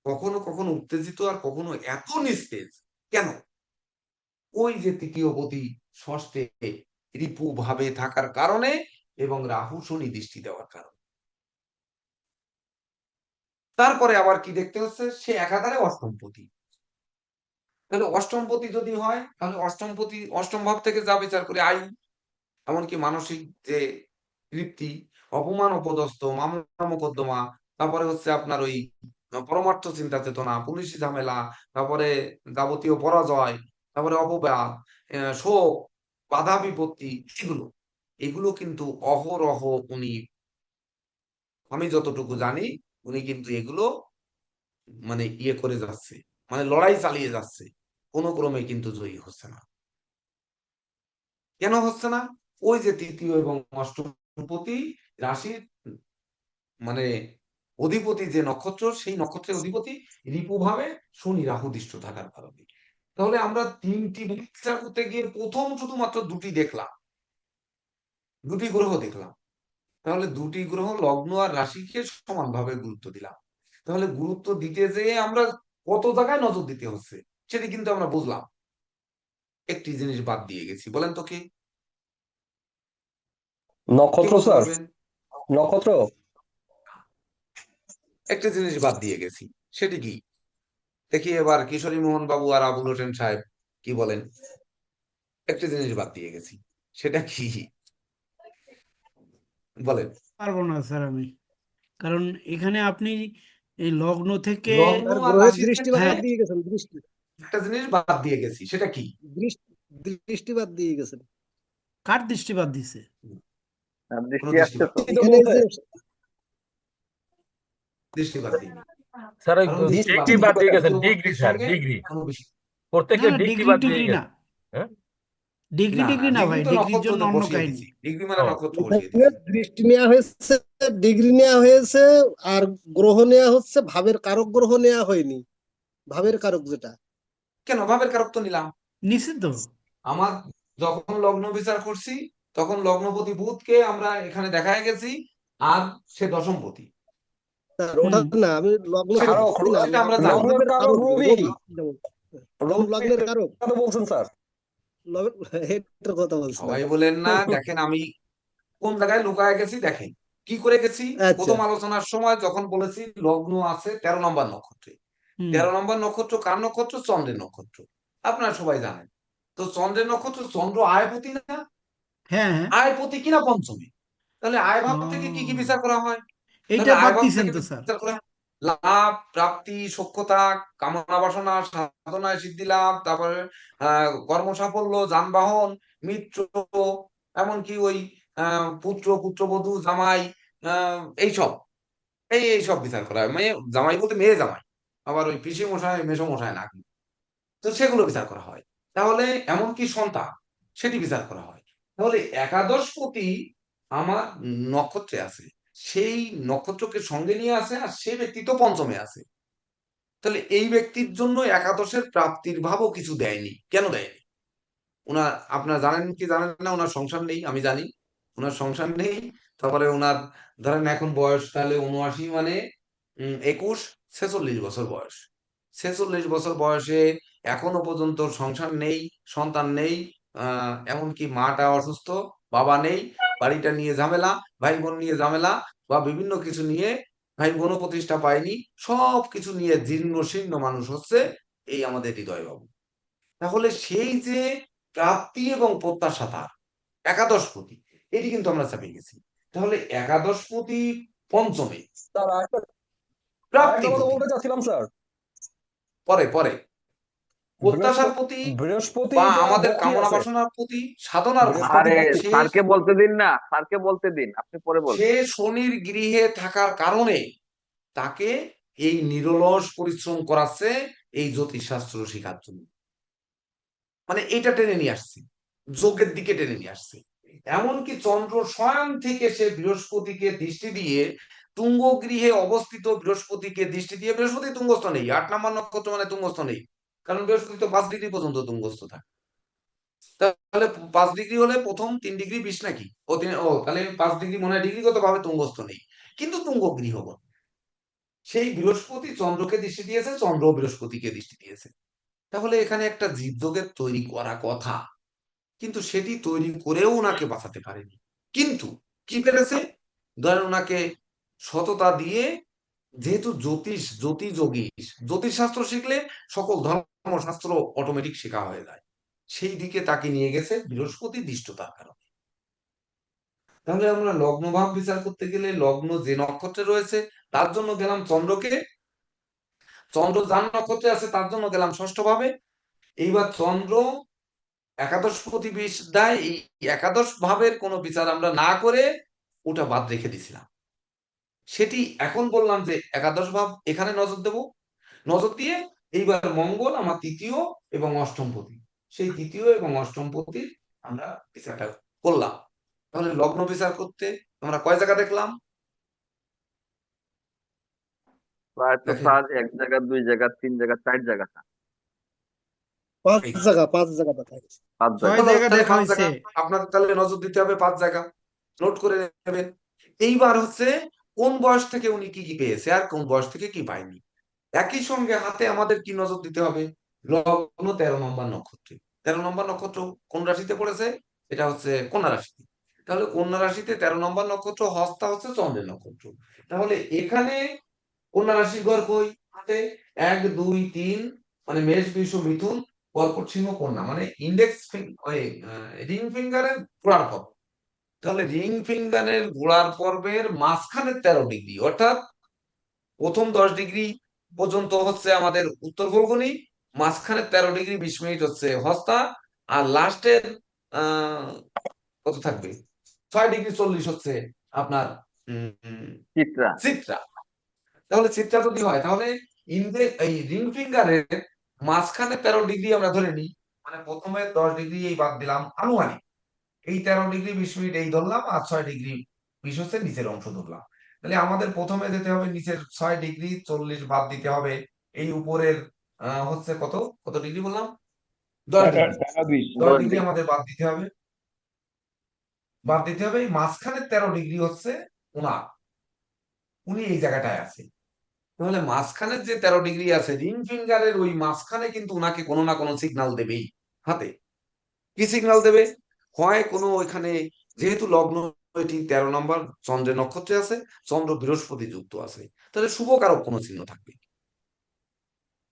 কখনো কখনো উত্তেজিত আর কখনো এত নিস্তেজ কেন? ওই যে তৃতীয় পতি ষষ্ঠে রিপু ভাবে থাকার কারণে এবং রাহু শনি দৃষ্টি দেওয়ার কারণে। তারপরে আবার কি দেখতে হচ্ছে? সে একাধারে অষ্টমপতি। তাহলে অষ্টমপতি যদি হয় তাহলে অষ্টমপতি অষ্টম ভাব থেকে যা বিচার করি আয়ু, এমনকি মানসিক যে তৃপ্তি, অপমান অপদস্থ, মামলা মোকদ্দমা, তারপরে হচ্ছে আপনার ওই পরমার্থ চিন্তা চেতনা, পুলিশি ঝামেলা, তারপরে যাবতীয় পরাজয়, তারপরে অপবাদ, শোক, বাধা বিপত্তি, এগুলো কিন্তু অহরহ উনি, আমি যতটুকু জানি, উনি কিন্তু এগুলো মানে ইয়ে করে যাচ্ছে, মানে লড়াই চালিয়ে যাচ্ছে, কোনো ক্রমে কিন্তু জয়ী হচ্ছে না। কেন হচ্ছে না? ওই যে তৃতীয় এবং অষ্টমপতি রাশির মানে অধিপতি যে নক্ষত্র, সেই নক্ষত্রের অধিপতি রিপু ভাবে শনি রাহু দৃষ্ট থাকার কারণে। তাহলে আমরা তিনটি বিচার করতে গিয়ে প্রথম শুধুমাত্র দুটি দেখলাম, দুটি গ্রহ দেখলাম। তাহলে দুটি গ্রহ লগ্ন আর রাশিকে সমানভাবে গুরুত্ব দিলাম। তাহলে গুরুত্ব দিতে যেয়ে আমরা কত জায়গায় নজর দিতে হচ্ছে সেটি কিন্তু আমরা বুঝলাম। একটি জিনিস বাদ দিয়ে গেছি, বলেন তো কি? কে নক্ষত্র বলতে স্যার, পারবেন? নক্ষত্র। একটা জিনিস বাদ দিয়ে গেছি, সেটি কি? দেখি এবার কিশোরী মোহন বাবু আর আবুল হোসেন সাহেব কি বলেন। একটা জিনিস বাদ দিয়ে গেছি, সেটা কি বলেন? পারবো না স্যার আমি, কারণ এখানে আপনি এই লগ্ন থেকে, লগ্ন আর আর গ্রহের রাশির দৃষ্টিপাত ক্ষেত্রে হ্যাঁ, দিয়ে গেছেন, একটা জিনিস বাদ দিয়ে গেছি, সেটা কি? দৃষ্টিপাত দিয়ে গেছেন। কার দৃষ্টিপাত দিছে? কোনো দৃষ্টি আসছে দৃষ্টিপাত তো। এখানে এই যে দৃষ্টিপাত দিইনি। স্যার ওই কারণ দৃষ্টিপাত ডিগ্রি বাদ দিয়ে গেছেন, ডিগ্রি দূরত্বের স্যার, সঙ্গে ডিগ্রি কোনো বেশি না প্রত্যেকের না, ডিগ্রি ডিগ্রি বাদ দিয়ে টিগ্রি না, গেছে। হ্যাঁ, ডিগ্রি না না, টিগ্রি না ভাই, ডিগ্রি তো ডিগ্রির জন্য নক্ষত্রতে অন্য বসিয়ে কাহিনী। দিছি, ডিগ্রি মানে ও নক্ষত্র বসিয়ে এখানে দিছি। দৃষ্টি নেওয়া হয়েছে, ডিগ্রি নেওয়া হয়েছে, আর গ্রহ নেওয়া হচ্ছে, ভাবের কারক গ্রহ নেওয়া হয়নি। ভাবের কারক যেটা, কেন ভাবের কারক তো নিলাম। নিশ্চিত। আমার যখন লগ্ন বিচার করছি, তখন লগ্নপতি বুধকে আমরা এখানে দেখায় গেছি, আর সে দশমপতি, তার ওটা না, আমি লগ্ন সেটা কারক, বলছি না, সেটা আমরা জানি। লগ্নের কারক কারক রবি। রবি, যেমন রবি লগ্নের কারক কথা বলছেন স্যার। এটার কথা বলছিলাম। সবাই বলেন না, দেখেন আমি কোন জায়গায় লুকায় গেছি, দেখেন কি করে গেছি। আচ্ছা, প্রথম আলোচনার সময় যখন বলেছি লগ্ন আছে 13 নম্বর নক্ষত্রে, হুম 13 নম্বর নক্ষত্র কার নক্ষত্র? চন্দ্রের নক্ষত্র, আপনারা সবাই জানেন। তো চন্দ্রের নক্ষত্র, চন্দ্র আয়পতি না? হ্যাঁ হ্যাঁ, আয়পতি কিনা পঞ্চমী। তাহলে আয় ভাব থেকে কি কি ও, বিচার করা হয়? এইটা তাহলে বাদ আয় ভাব দিছেন থেকে তো স্যার। বিচার করা হয় লাভ, প্রাপ্তি, সখ্যতা, কামনা বাসনা, সাধনায় সিদ্ধি লাভ, তারপরে কর্ম সাফল্য, যানবাহন, মিত্র, এমনকি ওই পুত্র, পুত্রবধূ, জামাই, এইসব, এইসব বিচার করা হয়। মেয়ে জামাই বলতে মেয়ে জামাই, আবার ওই পিসি মশাই মেসো মশাই না, তো সেগুলো বিচার করা হয়। তাহলে এমনকি সন্তান, সেটি বিচার করা হয়। তাহলে একাদশপতি আমার নক্ষত্রে আছে, সেই নক্ষত্রকে সঙ্গে নিয়ে আছে, আর সে ব্যক্তি তো পঞ্চমে আছে। তাহলে এই ব্যক্তির জন্য একাদশের প্রাপ্তির ভাবও কিছু দেয়নি। কেন দেয়নি? ওনার, আপনারা জানেন কি জানেন না, ওনার সংসার নেই, আমি জানি ওনার সংসার নেই। তারপরে ওনার ধরেন এখন বয়স তাহলে 79, মানে 21, 46 বছর বয়স। 46 বছর বয়সে এখনো পর্যন্ত সংসার নেই, সন্তান নেই, এমনকি মাটা অসুস্থ, বাবা নেই, বাড়িটা নিয়ে ঝামেলা, ভাই বোন নিয়ে ঝামেলা, বা বিভিন্ন কিছু নিয়ে, ভাই বোনও প্রতিষ্ঠা পায়নি, সব কিছু নিয়ে জীর্ণ শীর্ণ মানুষ হচ্ছে এই আমাদের হৃদয়বাবু। তাহলে সেই যে প্রাপ্তি এবং প্রত্যাশা তার একাদশপতি, এটি কিন্তু আমরা চাপিয়ে গেছি। তাহলে একাদশপতি পঞ্চমে, স্যার আরেকটা কথা প্রাপ্তিপতি বলতে চাচ্ছিলাম স্যার। পরে পরে, প্রত্যাশার বৃহস্পতি, প্রতি বৃহস্পতি বা যে আমাদের বকরি কামনা আছে, বাসনার প্রতি, সাধনার প্রতি, বৃহস্পতি আরে বকরি। সে স্যারকে বলতে দিন না, স্যারকে বলতে দিন, আপনি পরে সে বলবেন। শনির গৃহে থাকার কারণে তাকে এই নিরলস পরিশ্রম করাচ্ছে এই জ্যোতিষশাস্ত্র শেখার জন্য। মানে এটা টেনে নিয়ে আসছে, যোগের দিকে টেনে নিয়ে আসছে। এমনকি চন্দ্র স্বয়ং থেকে সে বৃহস্পতিকে দৃষ্টি দিয়ে, তুঙ্গ গৃহে অবস্থিত বৃহস্পতিকে দৃষ্টি দিয়ে, বৃহস্পতি তুঙ্গস্থ নেই, 8 নম্বর নক্ষত্র মানে তুঙ্গস্থ নেই, কারণ বৃহস্পতি তো 5 ডিগ্রি পর্যন্ত তুঙ্গস্থ থাকে। তাহলে 5 ডিগ্রি হলে প্রথম 3 ডিগ্রি 20 নাকি, তাহলে 5 ডিগ্রি মনে হয় ডিগ্রিগত ভাবে তুঙ্গস্থ নেই, কিন্তু তুঙ্গ গৃহ বলে। সেই বৃহস্পতি চন্দ্রকে দৃষ্টি দিয়েছে, চন্দ্র বৃহস্পতিকে দৃষ্টি দিয়েছে। তাহলে এখানে একটা জীবযোগের তৈরি করা কথা, কিন্তু সেটি তৈরি করেও ওনাকে বাঁচাতে পারেনি। কিন্তু কি পেরেছে? ধরেন ওনাকে সততা দিয়ে, যেহেতু জ্যোতিষ শাস্ত্র শিখলে সকল ধর্মশাস্ত্র অটোমেটিক শেখা হয়ে যায়, সেই দিকে তাকে নিয়ে গেছে বৃহস্পতি দৃষ্টতার কারণে। তাহলে আমরা লগ্ন ভাব বিচার করতে গেলে লগ্ন যে নক্ষত্রে রয়েছে তার জন্য গেলাম চন্দ্রকে, চন্দ্র যার নক্ষত্রে আছে তার জন্য গেলাম ষষ্ঠ ভাবে। এইবার চন্দ্র একাদশপতি দেয়, এই একাদশ ভাবের কোনো বিচার আমরা না করে ওটা বাদ রেখে দিছিলাম। সেটি এখন বললাম যে একাদশ ভাব এখানে নজর দেব, নজর দিয়ে এইবার মঙ্গল আমার তৃতীয় এবং অষ্টম পতি, সেই তৃতীয় এবং অষ্টম পতির আমরা বিচারটা করলাম। তাহলে লগ্ন বিচার করতে আমরা কয় জায়গা দেখলাম? প্রায় তো দেখেন, স্যার 1 জায়গা 2 জায়গা 3 জায়গা 4 জায়গা স্যার। পাঁচ এই জায়গা, 5 জায়গা দেখা গেছে। 5 জায়গা। ছয় জায়গা তাহলে দেখা 5 হয়েছে। জায়গা আপনাদের তাহলে নজর দিতে হবে, 5 জায়গা নোট করে নেবেন। এইবার হচ্ছে কোন বয়স থেকে উনি কি কি পেয়েছে আর কোন বয়স থেকে কি পায়নি। একই সঙ্গে হাতে আমাদের কি নজর দিতে হবে? লগ্ন 13 নম্বর নক্ষত্রে, 13 নম্বর নক্ষত্র কোন রাশিতে পড়েছে? এটা হচ্ছে কন্যা রাশিতে। তাহলে কন্যা রাশিতে 13 নম্বর নক্ষত্র, হস্তা হচ্ছে চন্দ্রের নক্ষত্র। তাহলে এখানে কন্যা রাশির ঘর কই? হাতে 1 2 3, মানে মেষ বৃষ মিথুন কর্কট সিংহ কন্যা, মানে ইন্ডেক্স রিং ফিঙ্গারের গোড়ার পর্ব। তাহলে রিং ফিঙ্গারের গোড়ার পর্বের মাঝখানে 13 ডিগ্রি, অর্থাৎ প্রথম 10 ডিগ্রি পর্যন্ত হচ্ছে আমাদের উত্তর ফল্গুনী, মাঝখানে 13 ডিগ্রি 20 মিনিট হচ্ছে হস্তা, আর লাস্টের কত থাকবে 6 ডিগ্রি 40 হচ্ছে আপনার চিত্রা। চিত্রা। তাহলে চিত্রা যদি হয় তাহলে এই রিং ফিঙ্গারের মাঝখানে 13 ডিগ্রি আমরা ধরে নিই, মানে প্রথমে 10 ডিগ্রি এই বাদ দিলাম আনুমানিক, এই 13 ডিগ্রি 20 মিনিট এই ধরলাম, আর 6 ডিগ্রি 20 হচ্ছে নিচের অংশ ধরলাম। তাহলে আমাদের প্রথমে যেতে হবে নিচের 6 ডিগ্রি 40 বাদ দিতে হবে, এই উপরের হচ্ছে কত কত ডিগ্রি বললাম 10 ডিগ্রি, 10 ডিগ্রি আমাদের বাদ দিতে হবে, বাদ দিতে হবে। এই মাঝখানে 13 ডিগ্রি হচ্ছে ওনার, উনি এই জায়গাটায় আছে। তাহলে মাঝখানের যে 13 ডিগ্রি আছে রিং ফিঙ্গারের ওই মাঝখানে কিন্তু ওনাকে কোনো না কোনো সিগন্যাল দেবেই হাতে। কি সিগন্যাল দেবে? হয় কোনো ওইখানে, যেহেতু লগ্ন এটি 13 নম্বর চন্দ্রের নক্ষত্রে আছে, চন্দ্র বৃহস্পতি যুক্ত আছে, তাহলে শুভ কারক কোনো চিহ্ন থাকবে।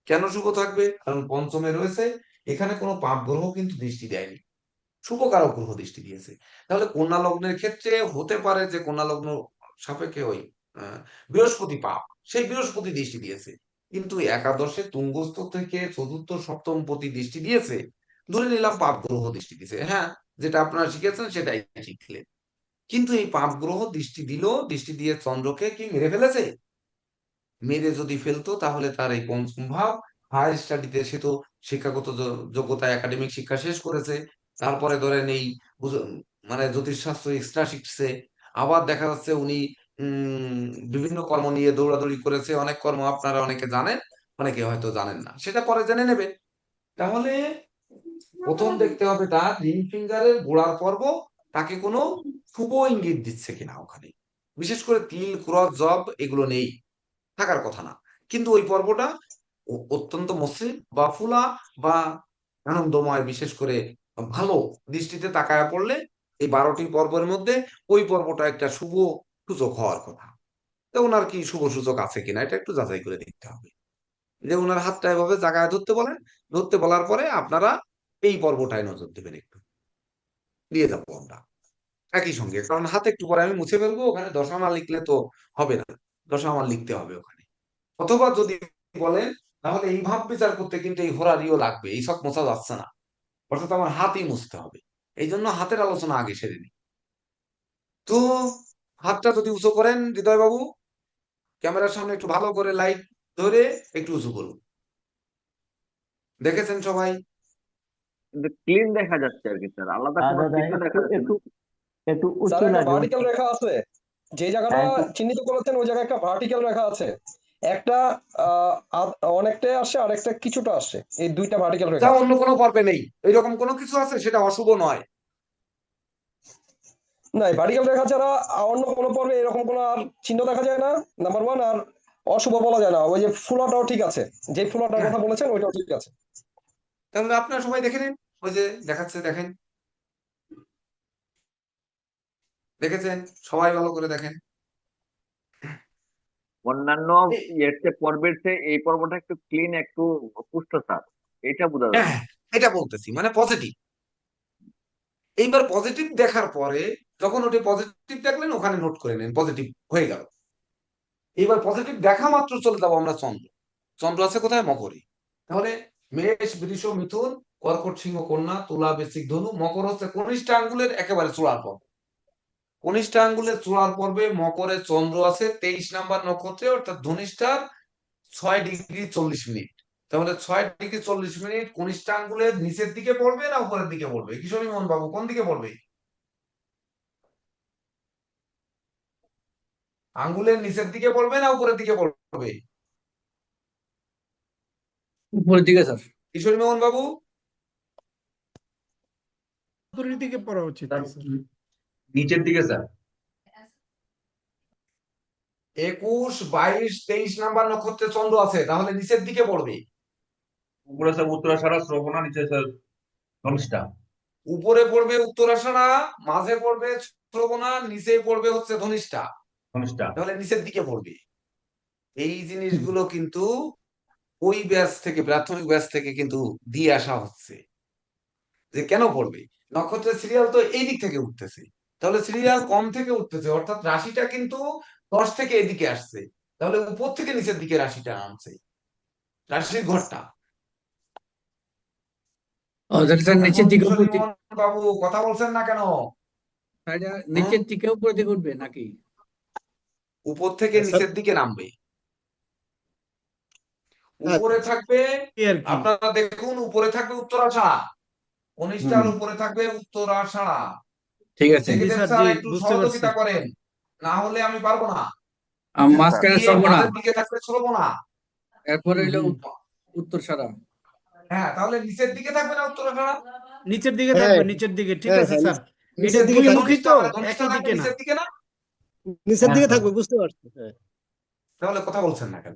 কেন শুভ থাকবে? কারণ পঞ্চমে রয়েছে, এখানে কোনো পাপ গ্রহ কিন্তু দৃষ্টি দেয়নি, শুভ কারক গ্রহ দৃষ্টি দিয়েছে। তাহলে কন্যা লগ্নের ক্ষেত্রে হতে পারে যে কন্যা লগ্ন সাপেক্ষে ওই বৃহস্পতি পাপ, সেই বৃহস্পতি দৃষ্টি দিয়েছে, কিন্তু একাদশে তুঙ্গস্থ থেকে চতুর্থ সপ্তম পতি দৃষ্টি দিয়েছে, ধরে নিলাম পাপ গ্রহ দৃষ্টি দিয়েছে। হ্যাঁ, যেটা আপনারা শিখেছেন সেটাই শিখলেন, কিন্তু এই পাপ গ্রহ দৃষ্টি দিল, দৃষ্টি দিয়ে চন্দ্রকে কি মেরে ফেলেছে? মেরে যদি ফেলতো তাহলে তার এই পঞ্চম ভাব, হায়ার স্টাডিতে সে তো শিক্ষাগত যোগ্যতা একাডেমিক শিক্ষা শেষ করেছে, তারপরে ধরেন এই মানে জ্যোতিষশাস্ত্র এক্সট্রা শিখছে, আবার দেখা যাচ্ছে উনি বিভিন্ন কর্ম নিয়ে দৌড়াদৌড়ি করেছে, অনেক কর্ম আপনারা অনেকে জানেন, অনেকে হয়তো জানেন না, সেটা পরে জেনে নেবে। তাহলে প্রথম দেখতে হবে তার রিং ফিঙ্গারের গোড়ার পর্ব, তাকে কোনো শুভ ইঙ্গিত দিচ্ছে কিনা ওখানে। বিশেষ করে তিল ক্রস জব এগুলো নেই, থাকার কথা না, কিন্তু ওই পর্বটা অত্যন্ত মসৃণ বা ফুলা বা আনন্দময়, বিশেষ করে ভালো দৃষ্টিতে তাকায় পড়লে এই 12টি পর্বের মধ্যে ওই পর্বটা একটা শুভ সূচক হওয়ার কথা। তো ওনার কি শুভ সূচক আছে কিনা এটা একটু যাচাই করে দেখতে হবে। যে ওনার হাতটা এভাবে জায়গায় ধরতে বলেন, ধরতে বলার পরে আপনারা এই পর্বটায় নজর দেবেন, একটু দিয়ে যাবো আমরা একই সঙ্গে, কারণ হাতে একটু পরে আমি মুছে ফেলবো, ওখানে দশা না লিখলে তো হবে না, দশা আমার লিখতে হবে ওখানে। অথবা যদি বলেন তাহলে এই ভাব বিচার করতে কিন্তু এই হোরারিও লাগবে, এই সব মোছা যাচ্ছে না, অর্থাৎ আমার হাতই মুছতে হবে, এই জন্য হাতের আলোচনা আগে সেরে নিই। তো হাতটা যদি উঁচু করেন হৃদয় বাবু, ক্যামেরার সামনে একটু ভালো করে লাইট ধরে একটু উঁচু করুন, দেখেছেন সবাই? কিন্তু ক্লিন দেখা যাচ্ছে আর কি স্যার, আলাদা কোনো দাদা কিছু দেখা যাচ্ছে একটু না। একটু স্যার উঁচু একটা লাগে ভার্টিক্যাল রেখা আছে, যে জায়গাটা হ্যাঁ, একটু চিহ্নিত করেছেন ওই জায়গায় একটা ভার্টিক্যাল রেখা আছে, একটা অনেকটাই আসে আর একটা কিছুটা আসে, এই দুইটা ভার্টিক্যাল যা রেখা। অন্য কোনো পর্বে নেই, এরকম কোনো কিছু আছে সেটা অশুভ নয়। না, ভার্টিক্যাল রেখা ছাড়া অন্য কোনো পর্বে এরকম কোনো আর চিহ্ন দেখা যায় না, নাম্বার ওয়ান। আর অশুভ বলা যায় না, ওই যে ফুলাটাও ঠিক আছে, যে ফুলাটার কথা বলেছেন ওইটাও ঠিক আছে। তাহলে আপনারা সবাই দেখে নিন, ওই যে দেখাচ্ছে দেখেন, দেখেছেন? সবাই ভালো করে দেখেন। অন্যান্য এর চেয়ে পর্বের চেয়ে এই পর্বটা একটু ক্লিন, একটু পুষ্ট স্যার, এটা বোঝা যাচ্ছে। হ্যাঁ, এটা বলতেছি মানে পজিটিভ। এইবার পজিটিভ দেখার পরে যখন ওটি পজিটিভ দেখলেন ওখানে নোট করে নেন পজিটিভ হয়ে গেল। এবার পজিটিভ দেখা মাত্র চলে যাবো আমরা চন্দ্র। চন্দ্র আছে কোথায়? মকরে। তাহলে মেষ, বৃষ, মিথুন, কর্কট, সিংহ, কন্যা, তুলা, বৃশ্চিক, ধনু। মকর হচ্ছে কনিষ্ঠ আঙ্গুলের একেবারে চূড়ার পর্ব। কনিষ্ঠ আঙ্গুলের চূড়ার পর্বে মকরে চন্দ্র আছে 23 নাম্বার নক্ষত্রে, অর্থাৎ ধনিষ্ঠার 6 ডিগ্রি 40 মিনিট। তাহলে 6 ডিগ্রি 40 মিনিট কনিষ্ঠ আঙ্গুলের নিচের দিকে পড়বে না উপরের দিকে পড়বে? কিশোরী মোহন বাবু কোন দিকে পড়বে? আঙ্গুলের নিচের দিকে পড়বে না উপরের দিকে পড়বে? উপরের দিকে স্যার। কিশোরী মোহন বাবু উপরের দিকে পড়া উচিত স্যার, স্যার। নিচের দিকে স্যার। 21, 22, 23 নাম্বার নক্ষত্রে চন্দ্র আছে, তাহলে নিচের দিকে পড়বে। উপরে স্যার উত্তরাষাঢ়া, শ্রবণা, নিচে স্যার ধনিষ্ঠা। উপরে পড়বে উত্তরাষাঢ়া, মাঝে পড়বে শ্রবণা, নিচে পড়বে হচ্ছে ধনিষ্ঠা, ধনিষ্ঠা। তাহলে নিচের দিকে পড়বে। এই জিনিসগুলো কিন্তু ওই ব্যাচ থেকে, প্রাথমিক ব্যাচ থেকে কিন্তু দিয়ে আসা হচ্ছে যে কেন পড়বে। নক্ষত্রের সিরিয়াল তো এই দিক থেকে উঠতেছে, তাহলে সিরিয়াল কম থেকে উঠতেছে, অর্থাৎ রাশিটা কিন্তু 10 থেকে এদিকে আসছে, তাহলে উপর থেকে নিচের দিকে রাশিটা আনছে, রাশির ঘরটা। স্যার নিচের দিকে উপর দিকে, বাবু কথা বলছেন না কেন? নিচের দিকে উপর দিকে উঠবে নাকি? উপর থেকে স্যার, নিচের দিকে নামবে। উপরে থাকবে, এই আর কি। আপনারা দেখুন, উপরে থাকবে উত্তরাষাঢ়া, কনিষ্ঠার উপরে থাকবে উত্তরাষাঢ়া। ঠিক আছে। জি দেখেছেন স্যার, স্যার? জি একটু বুঝতে সহযোগিতা পারছি। করেন, না হলে আমি পারবো না। মাঝখানে দিয়ে শ্রবণা, মাঝের দিকে থাকবে শ্রবণা। এরপরে হইলো হুম। উত্তরসারা। হ্যাঁ, তাহলে নিচের দিকে থাকবে না উত্তরাষাঢ়া? নিচের দিকে হ্যাঁ থাকবে, নিচের দিকে, ঠিক হ্যাঁ আছে হ্যাঁ স্যার। এটা নিচের দিকে দুই থাকবে, মুখী তো, ধনিষ্ঠা একই থাকবে দিকে না। নিচের দিকে না? নিচের দিকে হ্যাঁ, থাকবে, বুঝতে পারছি। হ্যাঁ তাহলে কথা বলছেন না কেন?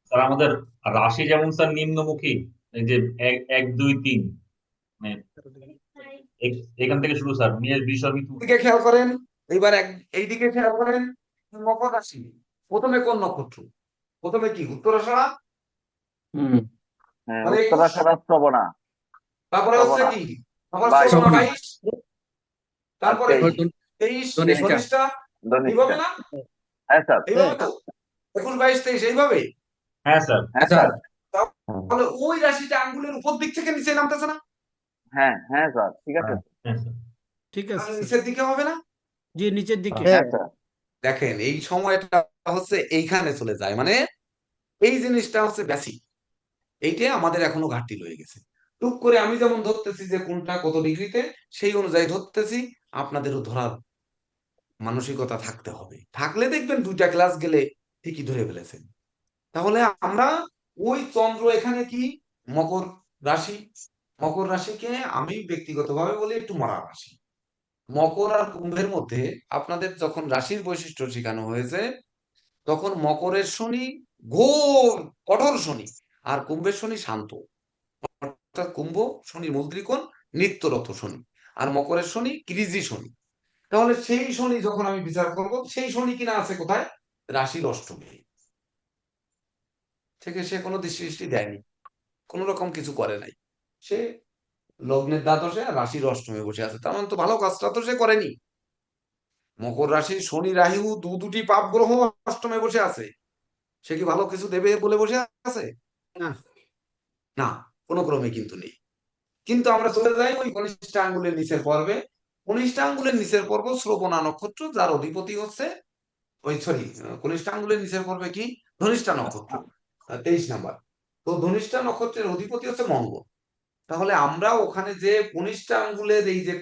স্যার আমাদের রাশি যেমন স্যার নিম্নমুখী, এই যে 1, 2, 3, মানে এখান থেকে শুরু স্যার, মেষ, বৃষ, মিথুন। দিকে খেয়াল করেন, এইবার এই দিকে খেয়াল করেন, মকর রাশি। প্রথমে কোন নক্ষত্র? প্রথমে কি উত্তরাষাঢ়া, হ্যাঁ, মানে 21, উত্তরাষাঢ়া, শ্রবণা, তারপরে হচ্ছে শ্রবণা, কি আবার 22, শ্রবণা শ্রবণা। 22, তারপরে আর 23, ধনিষ্ঠা। ধনিষ্ঠা। ধনিষ্ঠা। এইভাবে না? হ্যাঁ স্যার, এইভাবে তো 21, 22, 23 এইভাবে। হ্যাঁ স্যার। হ্যাঁ স্যার। স্যার, তাহলে ওই রাশিটা আঙ্গুলের উপর দিক থেকে নিচে নামতেছে না? হ্যাঁ হ্যাঁ স্যার, ঠিক আছে। হ্যাঁ স্যার। ঠিক আছে তাহলে স্যার। নিচের দিকে হবে না? জি নিচের দিকে। হ্যাঁ হ্যাঁ স্যার, দেখেন এই সময়টা হচ্ছে এইখানে চলে যায়, মানে এই জিনিসটা হচ্ছে বেসিক, এইটা আমাদের এখনো ঘাটতি রয়ে গেছে। টুক করে আমি যেমন ধরতেছি যে কোনটা কত ডিগ্রিতে, সেই অনুযায়ী ধরতেছি, আপনাদেরও ধরার মানসিকতা থাকতে হবে, থাকলে দেখবেন 2টা ক্লাস গেলে ঠিকই ধরে ফেলেছেন। তাহলে আমরা ওই চন্দ্র এখানে কি মকর রাশি, মকর রাশিকে আমি ব্যক্তিগতভাবে বলি একটু মরা রাশি। মকর আর কুম্ভের মধ্যে আপনাদের যখন রাশির বৈশিষ্ট্য শেখানো হয়েছে, তখন মকরের শনি ঘোর কঠোর শনি, আর কুম্ভের শনি শান্ত, অর্থাৎ কুম্ভ শনির মূল ত্রিকোণ নিত্যরত শনি, আর মকরের শনি কৃজি শনি। তাহলে সেই শনি যখন আমি বিচার করব, সেই শনি কিনা আছে কোথায়? রাশির অষ্টমে থেকে সে কোনো দৃষ্টি দেয়নি, কোন রকম কিছু করে নাই, সে লগ্নের দ্বাদশে আর রাশির অষ্টমে বসে আছে, তার মানে তো ভালো কাজটা তো সে করেনি। মকর রাশির শনি রাহু দুটি পাপ গ্রহ অষ্টমে বসে আছে, সে কি ভালো কিছু দেবে বলে বসে আছে? না। না, কোনো ক্রমে কিন্তু নেই। কিন্তু আমরা চলে যাই ওই কনিষ্ঠ আঙ্গুলের নিচের পর্বে। কনিষ্ঠ আঙ্গুলের নিচের পর্ব শ্রবণা নক্ষত্র, যার অধিপতি হচ্ছে ওই সরি, কনিষ্ঠ আঙ্গুলের নিচের পর্বে কি ধনিষ্ঠা নক্ষত্র, 23 নাম্বার। তো ধনিষ্ঠা নক্ষত্রের অধিপতি হচ্ছে মঙ্গল। তাহলে আমরা ওখানে যে কনিষ্ঠ আঙ্গুলের এই যে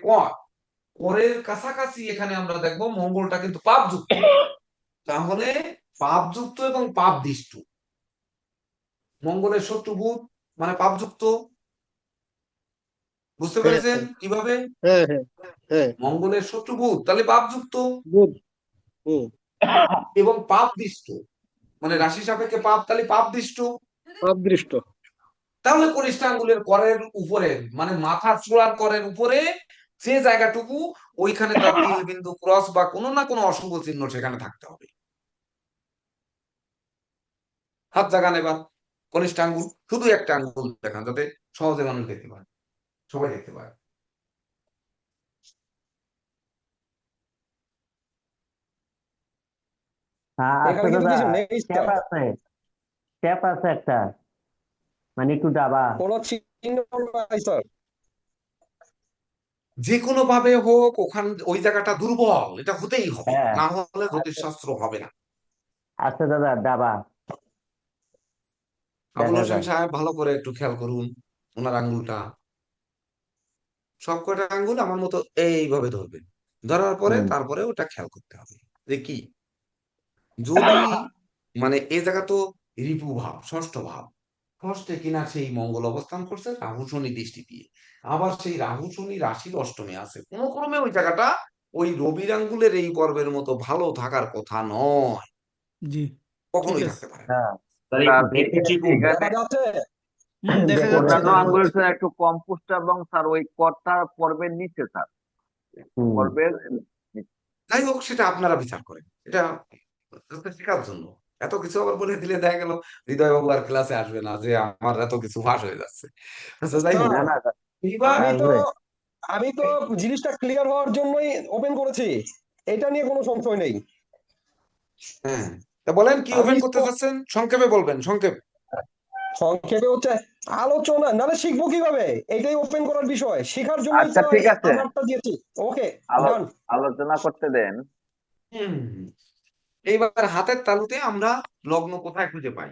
করের কাছাকাছি এখানে আমরা দেখবো মঙ্গলটা কিন্তু পাপযুক্ত, তাহলে পাপযুক্ত এবং পাপদিষ্ট, মঙ্গলের শত্রু বুধ মানে পাপযুক্ত। বুঝতে পেরেছেন কিভাবে? হ্যাঁ হ্যাঁ হ্যাঁ মঙ্গলের শত্রু বুধ, তাহলে পাপযুক্ত বুঝ হুম এবং পাপদিষ্ট, মানে রাশি সাপেক্ষে পাপ, তাহলে পাপদিষ্ট। অদৃষ্ট। তাহলে কনিষ্ঠ আঙ্গুলের করের উপরে, মানে মাথা চূড়ার করের উপরে যে জায়গাটুকু, ওইখানে তার তিল বিন্দু ক্রস বা কোনো না কোনো অশুভ চিহ্ন সেখানে থাকতে হবে। হাত জাগান এবার, কনিষ্ঠ আঙ্গুল, শুধু একটা আঙ্গুল দেখান যাতে সহজে মানুষ দেখতে পায়, সবাই দেখতে পায়। হ্যাঁ আছে এখানে কিন্তু দাদা, কিছু নেই ট্যাপ স্যার, আছে, ট্যাপ আছে একটা, মানে একটু ডাবা। কোনো চিহ্ন নাই স্যার। যে কোনো ভাবে হোক ওই জায়গাটা দুর্বল, এটা হতেই হবে, হ্যাঁ না হলে আছে, জ্যোতিষশাস্ত্র হবে না। আছে দাদা ডাবা, আবুল দেখা হোসেন যায়। সাহেব ভালো করে একটু খেয়াল করুন ওনার আঙ্গুলটা, সব কটা আঙ্গুল আমার মতো এইভাবে ধরবেন, ধরার পরে হুম। তারপরে ওটা খেয়াল করতে হবে যে কি, যদি মানে এই জায়গা তো রিপু ভাব, ষষ্ঠ ভাব, ষষ্ঠে কিনা সেই মঙ্গল অবস্থান করছে রাহু শনি দৃষ্টি দিয়ে, আবার সেই রাহু শনি রাশির অষ্টমে আছে, কোনো ক্রমে ওই জায়গাটা ওই রবির আঙ্গুলের এই পর্বের মতো ভালো থাকার কথা নয়, জি, ঠিক কখনোই আছে। থাকতে পারে না। হ্যাঁ স্যার স্যার একটু চিকুন। এখানে দেখা যাচ্ছে। দেখা দেখুন যাচ্ছে, অন্যান্য দেখা আঙ্গুলের যাচ্ছে। চেয়ে একটু কম পুষ্ট এবং স্যার ওই কর্তার পর্বের নিচে স্যার, হুম। পর্বের যাই হোক সেটা আপনারা বিচার করেন, এটা শেখার জন্য। এত কিছু আবার বলে দিলে দেখা গেল হৃদয় বাবু আর ক্লাসে আসবে না, যে আমার এত কিছু ফাঁস হয়ে যাচ্ছে। আচ্ছা যাই হোক, না স্যার না এইবার আমি তো আসবে। আমি তো জিনিসটা ক্লিয়ার হওয়ার জন্যই ওপেন করেছি, এটা নিয়ে কোনো সংশয় নেই। হ্যাঁ, তা বলেন কি আমি ওপেন করতে চাচ্ছেন, সংক্ষেপে বলবেন, সংক্ষেপে। সংক্ষেপে হচ্ছে আলোচনা, নাহলে শিখবো কিভাবে, এটাই ওপেন করার বিষয়, শেখার জন্যই আচ্ছা তো ঠিক আছে, আমারটা দিয়েছি। ওকে, আলো ডান। আলোচনা করতে দেন। হুম, এইবার হাতের তালুতে আমরা লগ্ন কোথায় খুঁজে পাই,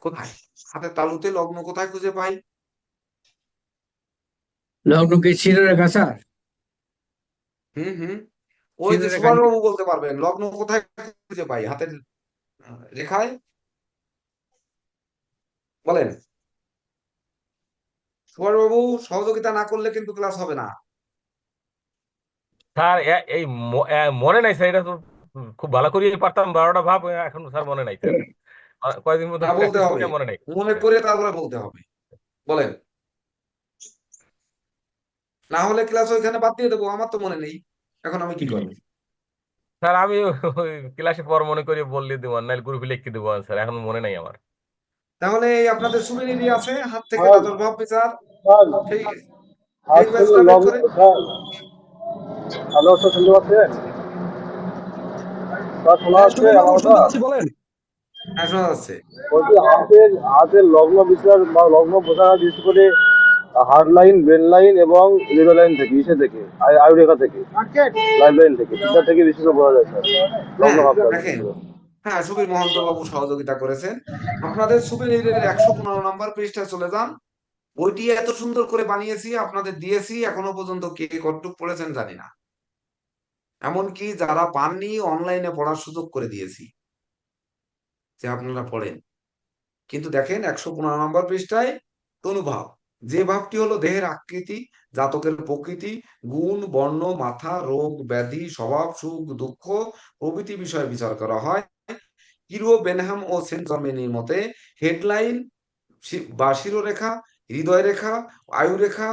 কোথায় হাতের তালুতে লগ্ন কোথায় খুঁজে পাই? লগ্ন কি শিরোরেখা স্যার? হুম হুম, ওই যে শিরোরেখা সুভাষবাবু বলতে পারবেন লগ্ন কোথায় খুঁজে পাই হাতের রেখায়, বলেন। সুভাষবাবু সহযোগিতা না করলে কিন্তু ক্লাস হবে না। স্যার এই মনে নাই স্যার, এটা তো খুব ভালো করে পারতাম 12টা ভাব, এখন স্যার মনে নাই স্যার। কয়েকদিন মতো না, বলতে প্র্যাকটিস হবে, করে মনে নাই মনে স্যার। করে তারপরে বলতে হবে, বলেন। না হলে ক্লাস ওইখানে বাদ দিয়ে দেবো, আমার তো মনে নেই, এখন আমি কি করবো? স্যার আমি ওই ক্লাসে পর মনে করে বললে দেবো, নাহলে গ্রুপে লিখে দেবো স্যার, এখন মনে নাই আমার। তাহলে এই আপনাদের সুবিনিধি আছে হাত থেকে স্যার দ্বাদশ ভাব বিচার, স্যার সেই হাত সেই থেকে ব্যাচটা বের লগ্ন, করে। স্যার হ্যালো স্যার শুনতে পাচ্ছেন? স্যার শোনা হ্যাঁ যাচ্ছে সুমন বাবু আমার কথা? শুনতে পাচ্ছি, বলেন। হ্যাঁ, শোনা যাচ্ছে। বলছি হাতের লগ্ন বিচার বা লগ্ন বোঝা বিশেষ করে হার্ড লাইন, ব্রেন লাইন এবং লিভার লাইন থেকে, ইসে থেকে, আয়ু রেখা থেকে, লাইফ লাইন থেকে, তিনটা থেকে বিশেষ করে বোঝা যায় স্যার লগ্ন হ্যাঁ ভাবটা বিশেষ দেখেন, করে। হ্যাঁ সুবীর মহন্ত বাবু সহযোগিতা করেছেন। আপনাদের সুবীরের 115 নম্বর পৃষ্ঠায় চলে যান, বইটি এত সুন্দর করে বানিয়েছি, আপনাদের দিয়েছি, এখনো পর্যন্ত কে কতটুক পড়েছেন জানি না, এমনকি যারা পাননি অনলাইনে পড়ার সুযোগ করে দিয়েছি, যে আপনারা পড়েন। কিন্তু দেখেন 115 নম্বর পৃষ্ঠায় তনুভাব, যে ভাবটি হলো দেহের আকৃতি, জাতকের প্রকৃতি, গুণ, বর্ণ, মাথা, রোগ, ব্যাধি, স্বভাব, সুখ, দুঃখ প্রভৃতি বিষয়ে বিচার করা হয়। কিরো, বেনহাম ও সেন্ট জর্মেনির মতে হেডলাইন বা শিরোরেখা, হৃদয় রেখা, আয়ু রেখা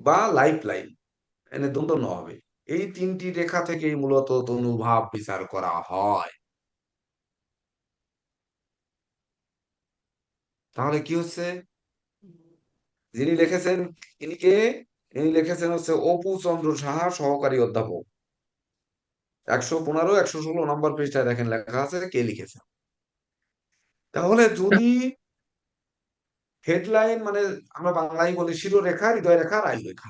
বা লাইফ লাইন, এনে দ্বন্দ্ব ন হবে, এই তিনটি রেখা থেকেই মূলত তনুভাব বিচার করা হয়। তাহলে কি হচ্ছে, যিনি লিখেছেন ইনি কে? ইনি লিখেছেন হচ্ছে অপু চন্দ্র সাহা, সহকারী অধ্যাপক। 115, 116 নম্বর পৃষ্ঠায় দেখেন লেখা আছে কে লিখেছে। তাহলে যদি হেডলাইন মানে আমরা বাংলায় বলি শিরোরেখা, হৃদয় রেখা, আয়ু রেখা,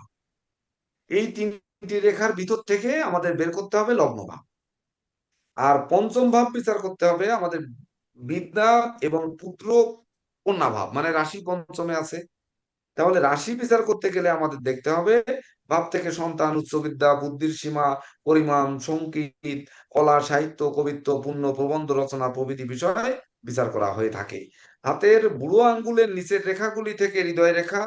এই তিনটি রেখার ভিতর থেকে আমাদের বের করতে হবে লগ্ন ভাব, আর পঞ্চম ভাব বিচার করতে হবে আমাদের বিদ্যা এবং পুত্র কন্যা ভাব, মানে রাশি পঞ্চমে আছে। তাহলে রাশি বিচার করতে গেলে আমাদের দেখতে হবে ভাব থেকে সন্তান, উচ্চ বিদ্যা, বুদ্ধির সীমা, পরিমাণ, সঙ্গীত, কলা, সাহিত্য, কবিত্ব, পুণ্য, প্রবন্ধ রচনা প্রভৃতি বিষয় বিচার করা হয়ে থাকে। হাতের বুড়ো আঙ্গুলের নিচের রেখাগুলি থেকে হৃদয় রেখা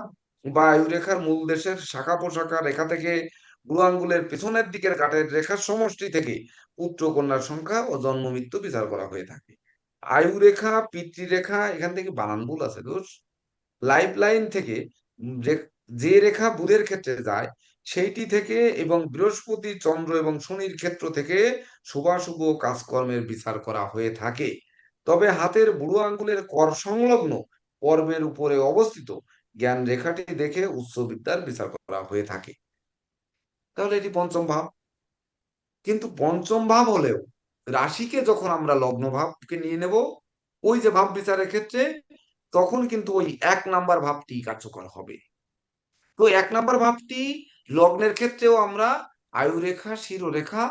বা আয়ু রেখার মূল দেশের শাখা প্রশাখা রেখা থেকে বুড়ো আঙ্গুলের পেছনের দিকের গাঁটের রেখার সমষ্টি থেকে পুত্র কন্যার সংখ্যা ও জন্ম মৃত্যু বিচার করা হয়ে থাকে। আয়ু রেখা, পিতৃরেখা, এখান থেকে বানান ভুল আছে দোষ। লাইফ লাইন থেকে যে রেখা বুধের ক্ষেত্রে যায় সেইটি থেকে, এবং বৃহস্পতি, চন্দ্র এবং শনির ক্ষেত্র থেকে শুভাশুভ কাজকর্মের বিচার করা হয়ে থাকে। তবে হাতের বুড়ো আঙ্গুলের কর সংলগ্ন পর্বের উপরে অবস্থিত জ্ঞান রেখাটি দেখে উচ্চ বিদ্যার বিচার করা হয়ে থাকে। তাহলে এটি পঞ্চম ভাব। কিন্তু পঞ্চম ভাব হলেও রাশিকে যখন আমরা লগ্ন ভাবকে নিয়ে নেব, ওই যে ভাব বিচারের ক্ষেত্রে, তখন কিন্তু ওই 1 নাম্বার ভাবটি কার্যকর হবে। তো 1 নাম্বার ভাবটি লগ্নের ক্ষেত্রেও আমরা আয়ুরেখা, শিরোরেখা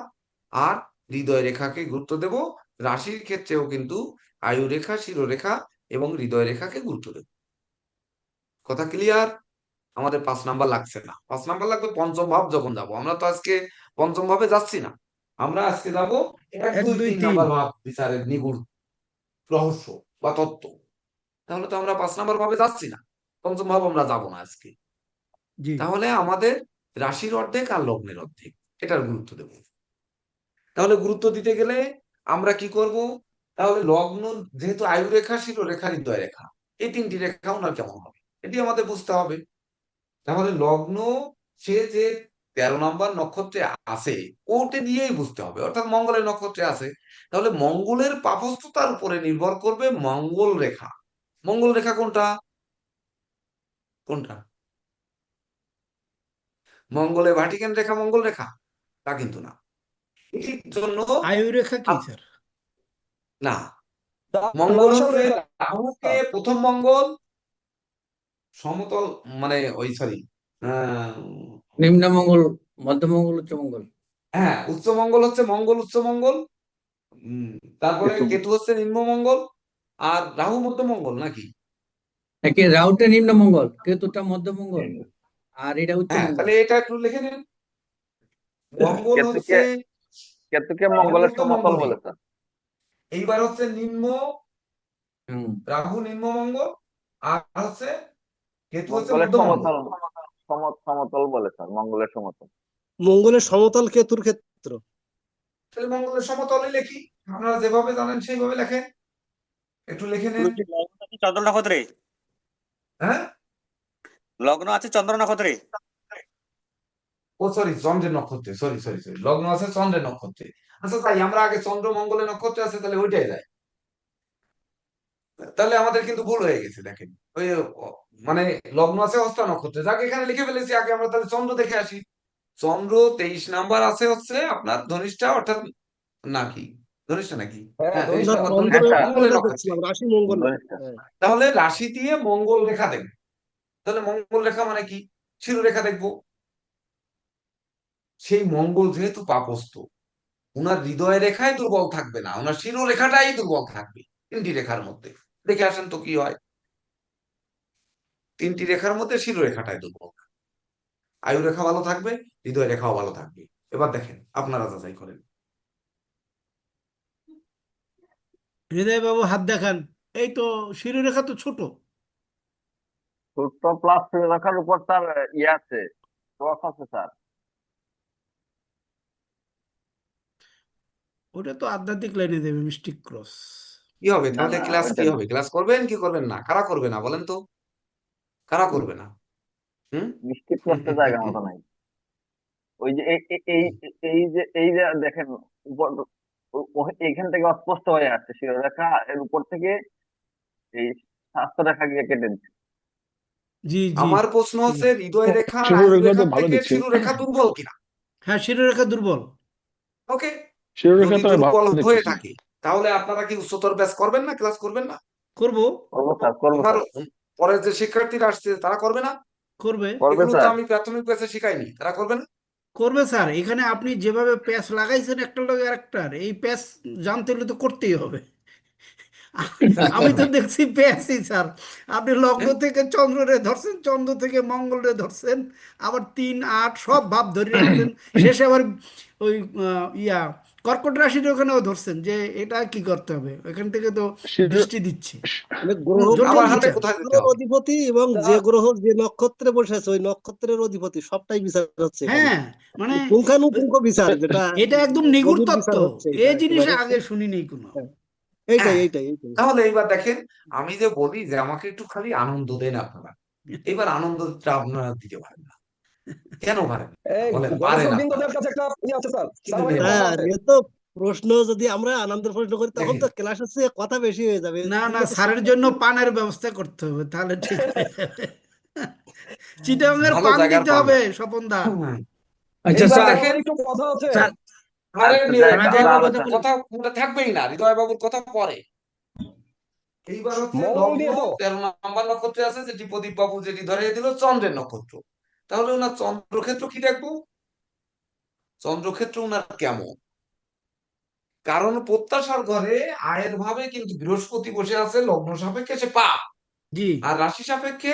আর হৃদয় রেখাকে গুরুত্ব দেব। রাশির ক্ষেত্রেও কিন্তু আয়ুরেখা, শিরোরেখা এবং হৃদয় রেখাকে গুরুত্ব দেব। কথা ক্লিয়ার? আমাদের 5 নাম্বার লাগছে না, 5 নাম্বার লাগবে পঞ্চম ভাব যখন যাব। আমরা তো আজকে পঞ্চম ভাবে যাচ্ছি না, আমরা আজকে যাব 1, 2, 3 নাম্বার ভাব বিচারের নিগূঢ় রহস্য বা তত্ত্ব। তাহলে তো আমরা 5 নাম্বার ভাবে যাচ্ছি না, পঞ্চম ভাব আমরা যাব না আজকে। জি তাহলে আমাদের রাশির অর্ধেক আর লগ্নের অর্ধেক, এটার গুরুত্ব দেব। তাহলে গুরুত্ব দিতে গেলে আমরা কি করব? তাহলে লগ্ন যেহেতু আয়ুরেখা, শিরোরেখা, হৃদয় রেখা, এই 3টি রেখা ওনার কেমন হবে এটি আমাদের বুঝতে হবে। তাহলে লগ্ন সে যে 13 নম্বর নক্ষত্রে আছে ওটা দিয়েই বুঝতে হবে, অর্থাৎ মঙ্গলের নক্ষত্রে আছে। তাহলে মঙ্গলের পাপস্থতার উপরে নির্ভর করবে মঙ্গল রেখা। মঙ্গল রেখা কোনটা? কোনটা? মঙ্গলে ভাটিকান রেখা মঙ্গল রেখা? তা কিন্তু না। এটির জন্য আয়ুরেখা কি স্যার? না, মঙ্গল নামশাল হচ্ছে রেখা। রাহুকে প্রথম মঙ্গল সমতল, মানে ওই সরি, নিম্নমঙ্গল, মধ্যমঙ্গল, উচ্চমঙ্গল। হ্যাঁ, উচ্চ মঙ্গল হচ্ছে মঙ্গল উচ্চ মঙ্গল, তারপরে কেতু। কেতু হচ্ছে নিম্ন মঙ্গল, আর রাহু মধ্য মঙ্গল নাকি? একে রাহুটা নিম্নমঙ্গল, কেতুটা মধ্যমঙ্গল, আর এটা হ্যাঁ, উচ্চমঙ্গল। তাহলে এটা একটু লিখে নিন। মঙ্গল হচ্ছে কেতুকে মঙ্গলের মঙ্গল তো সমতল মঙ্গলই। বলে স্যার। এইবার হচ্ছে নিম্ন হুম। রাহু নিম্ন মঙ্গল, আর হচ্ছে কেতু হচ্ছে মঙ্গলের মধ্য মঙ্গল। সমতল সমতল বলে স্যার, মঙ্গলের সমতল। মঙ্গলের সমতল কেতুর ক্ষেত্র। তাহলে মঙ্গলের সমতলই লিখি, আপনারা যেভাবে জানেন সেইভাবে লেখেন, একটু লিখে নিন। চন্দ্র নক্ষত্রে, হ্যাঁ, লগ্ন আছে চন্দ্র নক্ষত্রে। ও সরি, চন্দ্রের নক্ষত্রে, সরি সরি সরি, লগ্ন আছে চন্দ্রের নক্ষত্রে। আচ্ছা তাই আমরা আগে চন্দ্র মঙ্গলের নক্ষত্রে আছে, তাহলে ওইটাই যায়। তাহলে আমাদের কিন্তু ভুল হয়ে গেছে, দেখেন ওই মানে লগ্ন আছে হস্তা নক্ষত্রে, যাকে এখানে লিখে ফেলেছি। আগে আমরা তাহলে চন্দ্র দেখে আসি। চন্দ্র 23 নাম্বার আছে হচ্ছে আপনার ধনিষ্ঠা, অর্থাৎ নাকি ধনিষ্ঠা নাকি? হ্যাঁ, হ্যাঁ, 23 ধনিষ্ঠা। নাম্বার চন্দ্র ধনিষ্ঠা হ্যাঁ, মঙ্গলের নক্ষত্রে। দেখছিলাম রাশি মঙ্গল। হ্যাঁ। তাহলে রাশি দিয়ে মঙ্গল রেখা দেখবো। তাহলে মঙ্গল রেখা মানে কি? শিরোরেখা দেখবো। সেই মঙ্গল যেহেতু পাপস্থ, উনার হৃদয় রেখায় দুর্বল থাকবে না, উনার শিরোরেখাটাই দুর্বল থাকবে 3টি রেখার মধ্যে। দেখে আসেন তো কি হয়। 3টি রেখার মধ্যে শিরোরেখাটাই দুর্বল, আয়ু রেখা ভালো থাকবে, হৃদয় রেখাও ভালো থাকবে। এবার দেখেন, আপনারা যাচাই করেন। হৃদয় বাবু হাত দেখান। এই তো শিরোরেখা তো ছোট। ছোট্ট প্লাস রাখার উপর তার ইয়ে আছে, ক্রস আছে স্যার। ওটা তো আধ্যাত্মিক লাইনে দেবে, মিস্টিক ক্রস। কি হবে না তাহলে? না, ক্লাস ওইটা কি না। হবে? ক্লাস করবেন কি করবেন না? কারা করবে না বলেন তো? কারা করবে না? হুম। মিষ্টি ক্রসের জায়গা মতো নাই। ওই যে এই যে দেখেন উপর, এইখান থেকে অস্পষ্ট হয়ে আসছে শিরোরেখা, এর উপর থেকে এই স্বাস্থ্য রেখা গিয়ে কেটে দিচ্ছে। জি জি। আমার প্রশ্ন হচ্ছে হৃদয় রেখা আর আয়ু শিরোরেখা তো রেখার ভালো থেকে দিচ্ছে। শিরোরেখা দুর্বল কিনা? হ্যাঁ, শিরোরেখা দুর্বল। ওকে, শিরোরেখা যদি তো আমি দুর্বল ভালো হয়ে দেখতেছি। থাকে তাহলে আপনারা কি উচ্চতর ব্যাচ করবেন না? ক্লাস করবেন না? করবো। করবো স্যার, করবো আমার স্যার, পরের যে শিক্ষার্থীরা আসছে তারা করবে না? করবে। করবে এগুলো তো স্যার। আমি প্রাথমিক ব্যাচে শিখাইনি, তারা করবে না? করবে স্যার। এখানে আপনি যেভাবে প্যাচ লাগাইছেন একটা লোক আরেকটার, এই প্যাচ জানতে হলে তো করতেই হবে। আমি তো দেখছি প্যাচই স্যার। আপনি লগ্ন থেকে চন্দ্রে ধরছেন, চন্দ্র থেকে মঙ্গলে ধরছেন, আবার 3, 8 সব ভাব ধরে রাখছেন। শেষে আবার ওই কর্কট রাশির ওখানেও ধরছেন যে এটা কি করতে হবে, এখান থেকে তো শিরো- দৃষ্টি দিচ্ছে। মানে গ্রহ জটিল আমার হাতে বিচার। কোথায় দিতে গ্রহের হবে? অধিপতি এবং যে গ্রহ যে নক্ষত্রে বসে আছে ওই নক্ষত্রের অধিপতি সবটাই বিচার হচ্ছে এখানে। হ্যাঁ, মানে পুঙ্খানুপুঙ্খ বিচার, যেটা এটা একদম নিগুড় গভীর তত্ত্ব। বিচার হচ্ছে এটা এই জিনিস একেবারে। আগে শুনিনি কোনো। এইটাই হ্যাঁ, এইটাই এইটাই তাহলে এইবার দেখেন, আমি যে বলি যে আমাকে একটু খালি আনন্দ দেন আপনারা, এবার আনন্দটা আপনারা দিতে পারেন না। কেন পারেন না? এই বলেন, পারেন গবেষক আপনারা। বিন্দুদের কাছে একটা ইয়ে আছে স্যার, স্যার আমার কিন্তু একটা স্যার, প্রশ্ন আছে। এ তো প্রশ্ন যদি আমরা আনন্দের প্রশ্ন করি তখন তো দেখেন, ক্লাসের চেয়ে কথা বেশি হয়ে যাবে। না না, এগুলো তো স্যারের জন্য পানের ব্যবস্থা করতে হবে, তাহলে ঠিক হয়ে যাবে। চিটাগাঙের ভালো পান জায়গার দিতে পান হবে না। স্বপন দা। আচ্ছা এইবার স্যার, দেখেন, একটু কথা হচ্ছে স্যার আরে আচ্ছা নিয়ে যাই রাজা তাহলে বাবুর আলোচনা কথা মনে থাকবেই না, হৃদয় বাবুর কথা পরে। এইবার হচ্ছে মঙ্গল লগ্ন দিয়ে তো 13 নম্বর নক্ষত্রে আছে, যেটি প্রদীপ বাবু যেটি ধরিয়ে দিল চন্দ্রের নক্ষত্র। তাহলে ওনার চন্দ্রক্ষেত্র কি দেখবো? চন্দ্রক্ষেত্র ওনার কেমন? কারণ প্রত্যাশার ঘরে আয়ের ভাবে কিন্তু বৃহস্পতি বসে আছে, লগ্ন সাপেক্ষে সে পাপ, জি আর রাশি সাপেক্ষে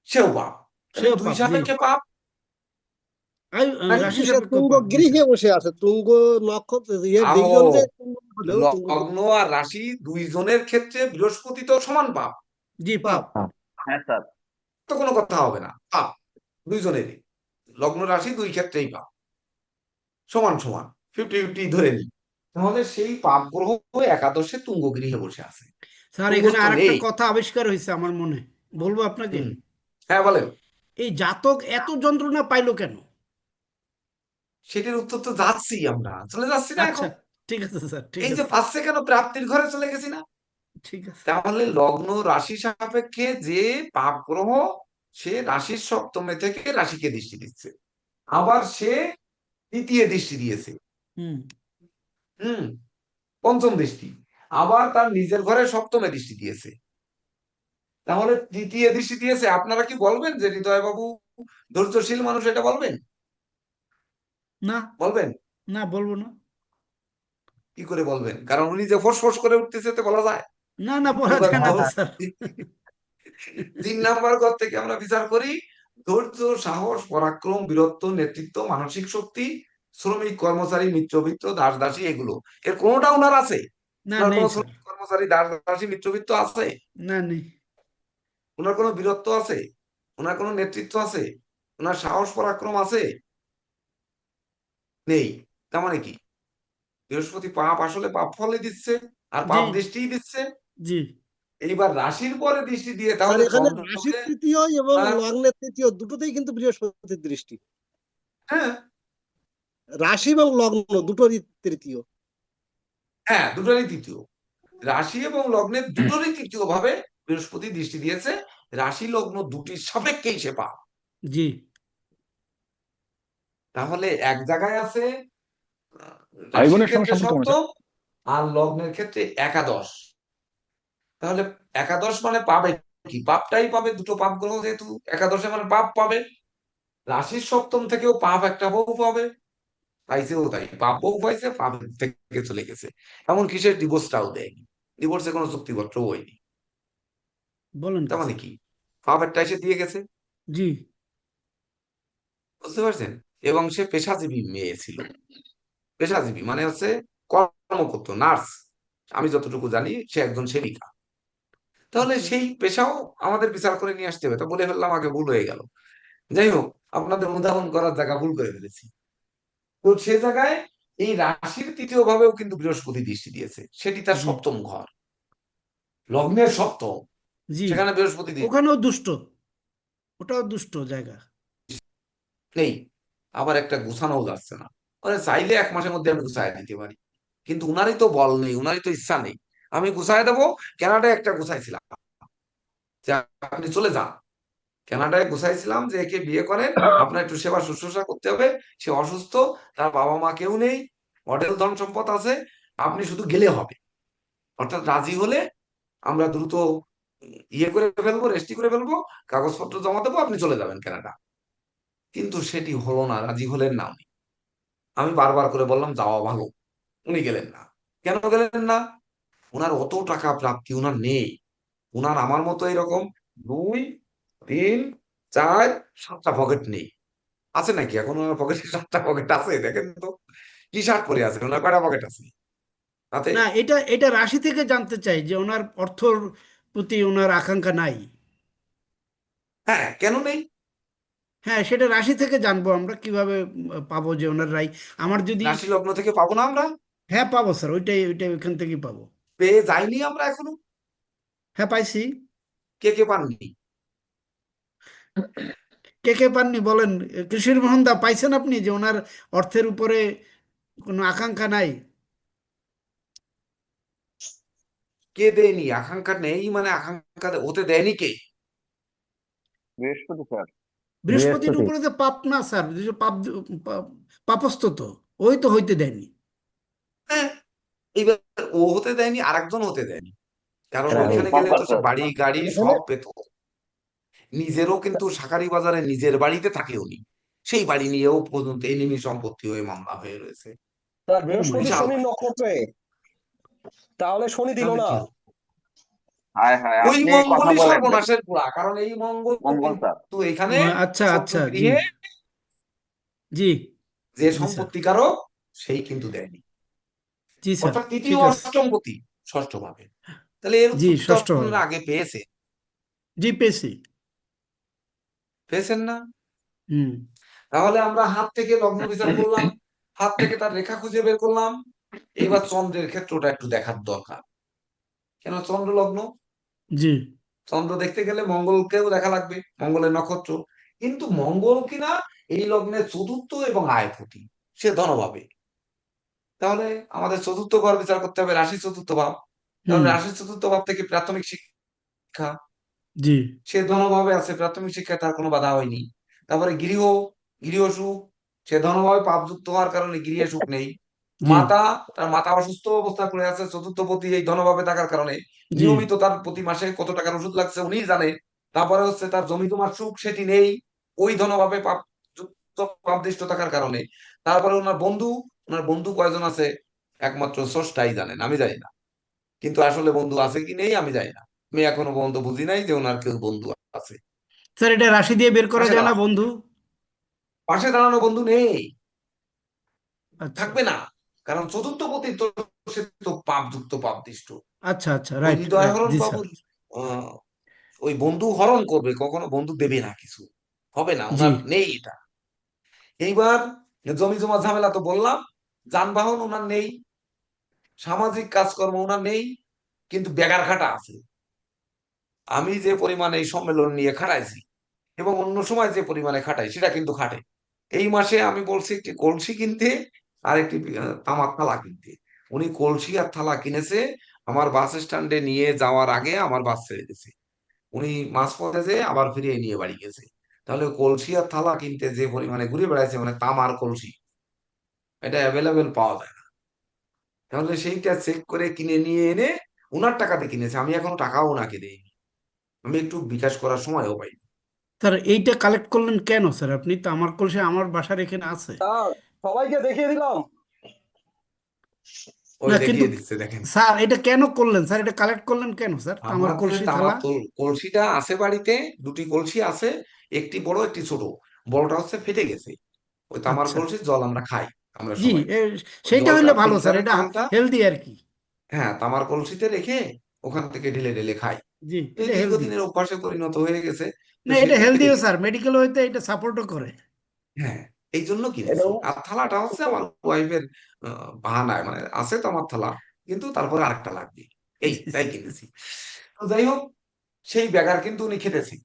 সেও পাপ। তাহলে সেও দুই পাপ জি সাপেক্ষে পাপ। রাশি কিন্তু সে সাপেক্ষ তুঙ্গ পাপ জি স্যার। গৃহে বসে আছে, তুঙ্গ নক্ষত্র ডিগ্রি আহো, অনুযায়ী তুঙ্গ হলেও তুঙ্গ লগ্ন আর রাশি দুইজনের ক্ষেত্রে বৃহস্পতি তো সমান পাপ। জি পাপ। হ্যাঁ স্যার। তো কোনো কথা হবে না, পাপ দুইজনেরই, লগ্ন রাশি দুই ক্ষেত্রেই পাপ, সমান সমান 50-50 ধরে নিই। তাহলে সেই পাপ গ্রহ একাদশে তুঙ্গ গৃহে বসে আছে। স্যার এখানে তুঙ্গস্থ আরেকটা নেই। কথা আবিষ্কার হয়েছে আমার মনে, বলবো আপনাকে। হুম, হ্যাঁ বলেন। এই জাতক এত যন্ত্রণা পাইলো কেন? সেটির উত্তর তো যাচ্ছি, আমরা চলে যাচ্ছি না আচ্ছা এখন। ঠিক আছে স্যার, ঠিক এই যে আছে পাচ্ছে কেন, প্রাপ্তির ঘরে চলে গেছি না? ঠিক আছে। তাহলে লগ্ন রাশি সাপেক্ষে যে পাপ গ্রহ, সে রাশির সপ্তমে থেকে রাশিকে দৃষ্টি দিচ্ছে, আবার সে তৃতীয় দৃষ্টি দিয়েছে। হুম হুম, পঞ্চম দৃষ্টি, আবার তার নিজের ঘরে সপ্তমে দৃষ্টি দিয়েছে। তাহলে তৃতীয় দৃষ্টি দিয়েছে। আপনারা কি বলবেন যে হৃদয় বাবু ধৈর্যশীল মানুষ, এটা বলবেন? না বলবেন? না বলবো না। কি করে বলবেন? কারণ উনি যে ফোঁস করে উঠতেছে তো বলা যায়। না না বলা এবার যায় না তো স্যার। 3 নাম্বার ঘর থেকে আমরা বিচার করি ধৈর্য, সাহস, পরাক্রম, বীরত্ব, নেতৃত্ব, মানসিক শক্তি, শ্রমিক, কর্মচারী, মিত্রবৃত্ত, দাস দাসী, এগুলো এর কোনোটা ওনার আছে? না ওনার নেই কোনো স্যার। শ্রমিক, কর্মচারী, দাস দাসী, মিত্রবৃত্ত আছে? না নেই। ওনার কোনো বীরত্ব আছে? ওনার কোনো নেতৃত্ব আছে? ওনার সাহস পরাক্রম আছে? নেই। তার মানে কি? বৃহস্পতি পাপ আসলে পাপ ফলে দিচ্ছে, আর জি পাপ দৃষ্টিই দিচ্ছে। জি এইবার রাশির পরে দৃষ্টি দিয়ে আর তাহলে এখানে রাশির চন্দ্রকে, তৃতীয় এবং আহ, লগ্নের তৃতীয় দুটোতেই কিন্তু বৃহস্পতির দৃষ্টি। হ্যাঁ রাশি এবং লগ্ন দুটোরই তৃতীয়। হ্যাঁ, দুটোরই তৃতীয়। রাশি এবং লগ্নের দুটোরই তৃতীয় ভাবে বৃহস্পতি দৃষ্টি দিয়েছে। রাশি লগ্ন দুটির সাপেক্ষেই সে পাপ। জি তাহলে এক জায়গায় আছে রাশির ক্ষেত্রে সপ্তম, আর লগ্নের ক্ষেত্রে একাদশ। তাহলে একাদশ মানে পাবে কি? পাপটাই পাবে, দুটো পাপ গ্রহ যেহেতু একাদশে মানে পাপ পাবে। রাশির সপ্তম থেকেও পাপ একটা বউ পাবে, পাইছেও তাই, পাপ বউ পাইছে, পাপ থেকে চলে গেছে। এমনকি সে ডিভোর্সটাও দেয়নি, ডিভোর্সে কোনো চুক্তিপত্র হয়নি। বলেন তার কি মানে স্যার? কি? পাপ একটা এসে দিয়ে গেছে, জি বুঝতে পারছেন? এবং সে পেশাজীবী মেয়ে ছিল। পেশাজীবী মানে হচ্ছে কর্ম করতো, নার্স। আমি যতটুকু জানি সে একজন সেবিকা। তাহলে আচ্ছা সেই পেশাও আমাদের বিচার করে নিয়ে আসতে হবে। তা বলে ফেললাম, আগে ভুল হয়ে গেল। যাই হোক, আপনাদের অনুধাবন করার জায়গা ভুল করে ফেলেছি। তো সে জায়গায় এই রাশির তৃতীয় ভাবেও কিন্তু বৃহস্পতি দৃষ্টি দিয়েছে, সেটি তার জি সপ্তম ঘর, লগ্নের সপ্তম, জি সেখানে বৃহস্পতি ওখানেও দুষ্ট, ওটাও দুষ্ট জায়গা। নেই। আবার একটা গুছানোও যাচ্ছে না, মানে চাইলে 1 মাসের মধ্যে আমি গুছাই দিতে পারি, কিন্তু উনারই তো বল নেই, উনারই তো ইচ্ছা নেই। আমি গুছাই দেবো। কানাডায় একটা গুছাইছিলাম যে আপনি চলে যান, কানাডায় গুছাইছিলাম যে একে বিয়ে করেন, আপনার একটু সেবা শুশ্রূষা করতে হবে, সে অসুস্থ, তার বাবা মা কেউ নেই, অঢেল ধন সম্পদ আছে, আপনি শুধু গেলে হবে। অর্থাৎ রাজি হলে আমরা দ্রুত ইয়ে করে ফেলবো, রেজিস্ট্রি করে ফেলবো, কাগজপত্র জমা দেবো, আপনি চলে যাবেন কানাডা। কিন্তু সেটি হলো না, রাজি হলেন না উনি। আমি বারবার করে বললাম যাওয়া ভালো, উনি গেলেন না। কেন গেলেন না? উনার অত টাকা প্রাপ্তি উনার নেই। উনার আমার মতো এরকম 2, 3, 4, 7টা পকেট নেই। আছে নাকি এখন ওনার পকেটে? 7টা পকেট আছে? দেখেন তো, টি শার্ট পরে আছে, ওনার কয়টা পকেট আছে তাতে? না এটা এটা রাশি থেকে জানতে চাই যে ওনার অর্থর প্রতি ওনার আকাঙ্ক্ষা নাই। হ্যাঁ, কেন নেই? হ্যাঁ সেটা রাশি থেকে জানবো আমরা কিভাবে পাবো যে ওনার রাই। আমার যদি রাশি লগ্ন থেকে পাবো না আমরা? হ্যাঁ পাবো স্যার, ওইটাই ওইটাই ওইখান থেকেই পাবো। পেয়ে যাইনি আমরা এখনো? হ্যাঁ পাইছি। কে কে পাননি? কে কে পাননি বলেন? কৃষির মোহন দা পাইছেন আপনি যে ওনার অর্থের উপরে কোনো আকাঙ্ক্ষা নাই? কে দেয়নি? আকাঙ্ক্ষা নেই মানে আকাঙ্ক্ষা হতে দেয়নি কে? বৃহস্পতি স্যার। বৃহস্পতির বৃহস্পতি। উপরে তো পাপ না স্যার, যে পাপ পাপস্থ তো, ওই তো হইতে দেয়নি। হ্যাঁ, এইবার ও হতে দেয়নি, আরেকজন হতে দেয়নি, কারণ রাইট। ওইখানে গেলে তো সে স্যার বাড়ি গাড়ি এখানে সব পেত। নিজেরও কিন্তু শাঁখারি বাজারে নিজের বাড়িতে থাকেও নি, সেই বাড়ি নিয়েও পর্যন্ত এনিমি সম্পত্তি হয়ে মামলা হয়ে রয়েছে। স্যার ও মাই বৃহস্পতি বিশাল শনির ব্যাপার। নক্ষত্রে, তাহলে শনি দিল তাহলে না। কি হলো? হায় হায়, ওই আপনি কথা মঙ্গলই বলেন দেখুন। সর্বনাশের গোড়া, কারণ এই মঙ্গল মঙ্গল স্যার, কিন্তু এখানে আচ্ছা আচ্ছা, জি স্বর্গগৃহে জি যে জি স্যার, সম্পত্তিকারক সেই কিন্তু দেয়নি, জি স্যার, অর্থাৎ তৃতীয় ঠিক আছে, অষ্টমপতি ষষ্ঠ ভাবে। তাহলে এর জি উত্তর তো ষষ্ঠ আপনারা ভাবে, আগে জি পেয়েছি। পেয়েছেন না? হুম, তাহলে আমরা হাত থেকে লগ্ন বিচার করলাম, হাত থেকে তার রেখা খুঁজে বের করলাম। এবার চন্দ্রের ক্ষেত্রটা একটু দেখার দরকার, কেন চন্দ্র লগ্ন, জি চন্দ্র দেখতে গেলে মঙ্গলকেও দেখা লাগবে, মঙ্গলের নক্ষত্র। কিন্তু মঙ্গল কিনা এই লগ্নের চতুর্থ এবং আয়পতি, সে ধনভাবে। তাহলে আমাদের চতুর্থ ঘর বিচার করতে হবে, রাশি চতুর্থ ভাব। তাহলে হুম, রাশি চতুর্থ ভাব থেকে প্রাথমিক শিক্ষা, জি সে ধনভাবে আছে, প্রাথমিক শিক্ষায় তার কোনো বাধা হয়নি। তারপরে গৃহ, গৃহ সুখ, সে ধনভাবে পাপযুক্ত হওয়ার কারণে গৃহে সুখ নেই। জি মাতা, তার মাতা অসুস্থ অবস্থা করে আছে, চতুর্থ পতি এই ধনভাবে থাকার কারণে জি নিয়মিত তার প্রতি মাসে কত টাকার ওষুধ লাগছে উনিই জানে। তারপরে হচ্ছে তার জমি জমার সুখ, সেটি নেই ওই ধনভাবে পাপ যুক্ত পাপদৃষ্ট থাকার কারণে। তারপরে ওনার বন্ধু কয়জন আছে একমাত্র স্রষ্টাই জানেন, আমি জানি না। কিন্তু আসলে বন্ধু আছে কি নেই আমি জানি না, আমি এখনো পর্যন্ত বুঝি নাই যে ওনার কেউ বন্ধু আছে। স্যার, এটা রাশি দিয়ে বের করা পাশে যায় না দাঁড়ানো, বন্ধু? পাশে দাঁড়ানো বন্ধু নেই, আচ্ছা থাকবে না, কারণ চতুর্থ পতি তো, সে তো পাপযুক্ত পাপদৃষ্ট। আচ্ছা আচ্ছা, ওই রাইট হৃদয় রাইট, হরণ জি স্যার, বাবুর ওই বন্ধু হরণ করবে, কখনো বন্ধু দেবে না, কিছু হবে না, জি ওনার নেই এটা। এইবার জমি জমা ঝামেলা তো বললাম, যানবাহন ওনার নেই, সামাজিক কাজকর্ম ওনার নেই, কিন্তু বেগার খাটা আছে। আমি যে পরিমাণে এই সম্মেলন নিয়ে খাটাইছি এবং অন্য সময় যে পরিমাণে খাটাই সেটা কিন্তু খাটে। এই মাসে আমি বলছি একটি কলসি কিনতে আর একটি তামাক থালা কিনতে। উনি কলসি আর থালা কিনেছে আমার বাস স্ট্যান্ডে নিয়ে যাওয়ার আগে, আমার বাস ছেড়ে গেছে। উনি মাঝপথে যে আবার ফিরিয়ে নিয়ে বাড়ি গেছে। তাহলে কলসি আর থালা কিনতে যে পরিমাণে ঘুরে বেড়াইছে, মানে তামার কলসি, এটা অ্যাভেলেবেল পাওয়া যায় না। তাহলে সেইটা চেক করে কিনে নিয়ে এনে উনার টাকাতে কিনেছে, আমি এখন টাকাও ওনাকে দেইনি, আমি একটু বিকাশ করার সময়ও পাই। স্যার, এইটা কালেক্ট করলেন কেন স্যার? আপনি তো আমার কলসি আমার বাসার এখানে আছে। স্যার সবাইকে দেখিয়ে দিলাম। ওই না কিন্তু দেখিয়ে দিচ্ছে দেখেন। স্যার, এটা কেন করলেন স্যার? এটা কালেক্ট করলেন কেন স্যার, আমার আমার যে কলসি থালা? তামার কলসিটা আছে বাড়িতে, দুটি কলসি আছে, একটি বড় একটি ছোট। বড়টা হচ্ছে ফেটে গেছে, ওই তামার আচ্ছা, কলসির জল আমরা খাই, আমরা জি সবাই। ওই সেইটা জলটা হইলে ভালো স্যার, ফিল্টারের এটা পানটা, হেলদি আর কি। হ্যাঁ, তামার কলসিতে রেখে ওখান থেকে ঢেলে ঢেলে খাই। জি, এই এটা হেলদি। দীর্ঘদিনের অভ্যাসে পরিণত হয়ে গেছে, তো না, সেই এটা জন্য হেলদিও রেখে স্যার, দিই। মেডিকেল হইতে এটা সাপোর্টও করে। হ্যাঁ, এই জন্য কিনেছি। এটাও আর থালাটা হচ্ছে আমার ওয়াইফের বাহানায়, মানে আছে তো আমার থালা, কিন্তু তারপরে আরেকটা লাগবে, এই তাই কিনেছি। তো যাই হোক, সেই ব্যাগার কিন্তু উনি খেতেছে,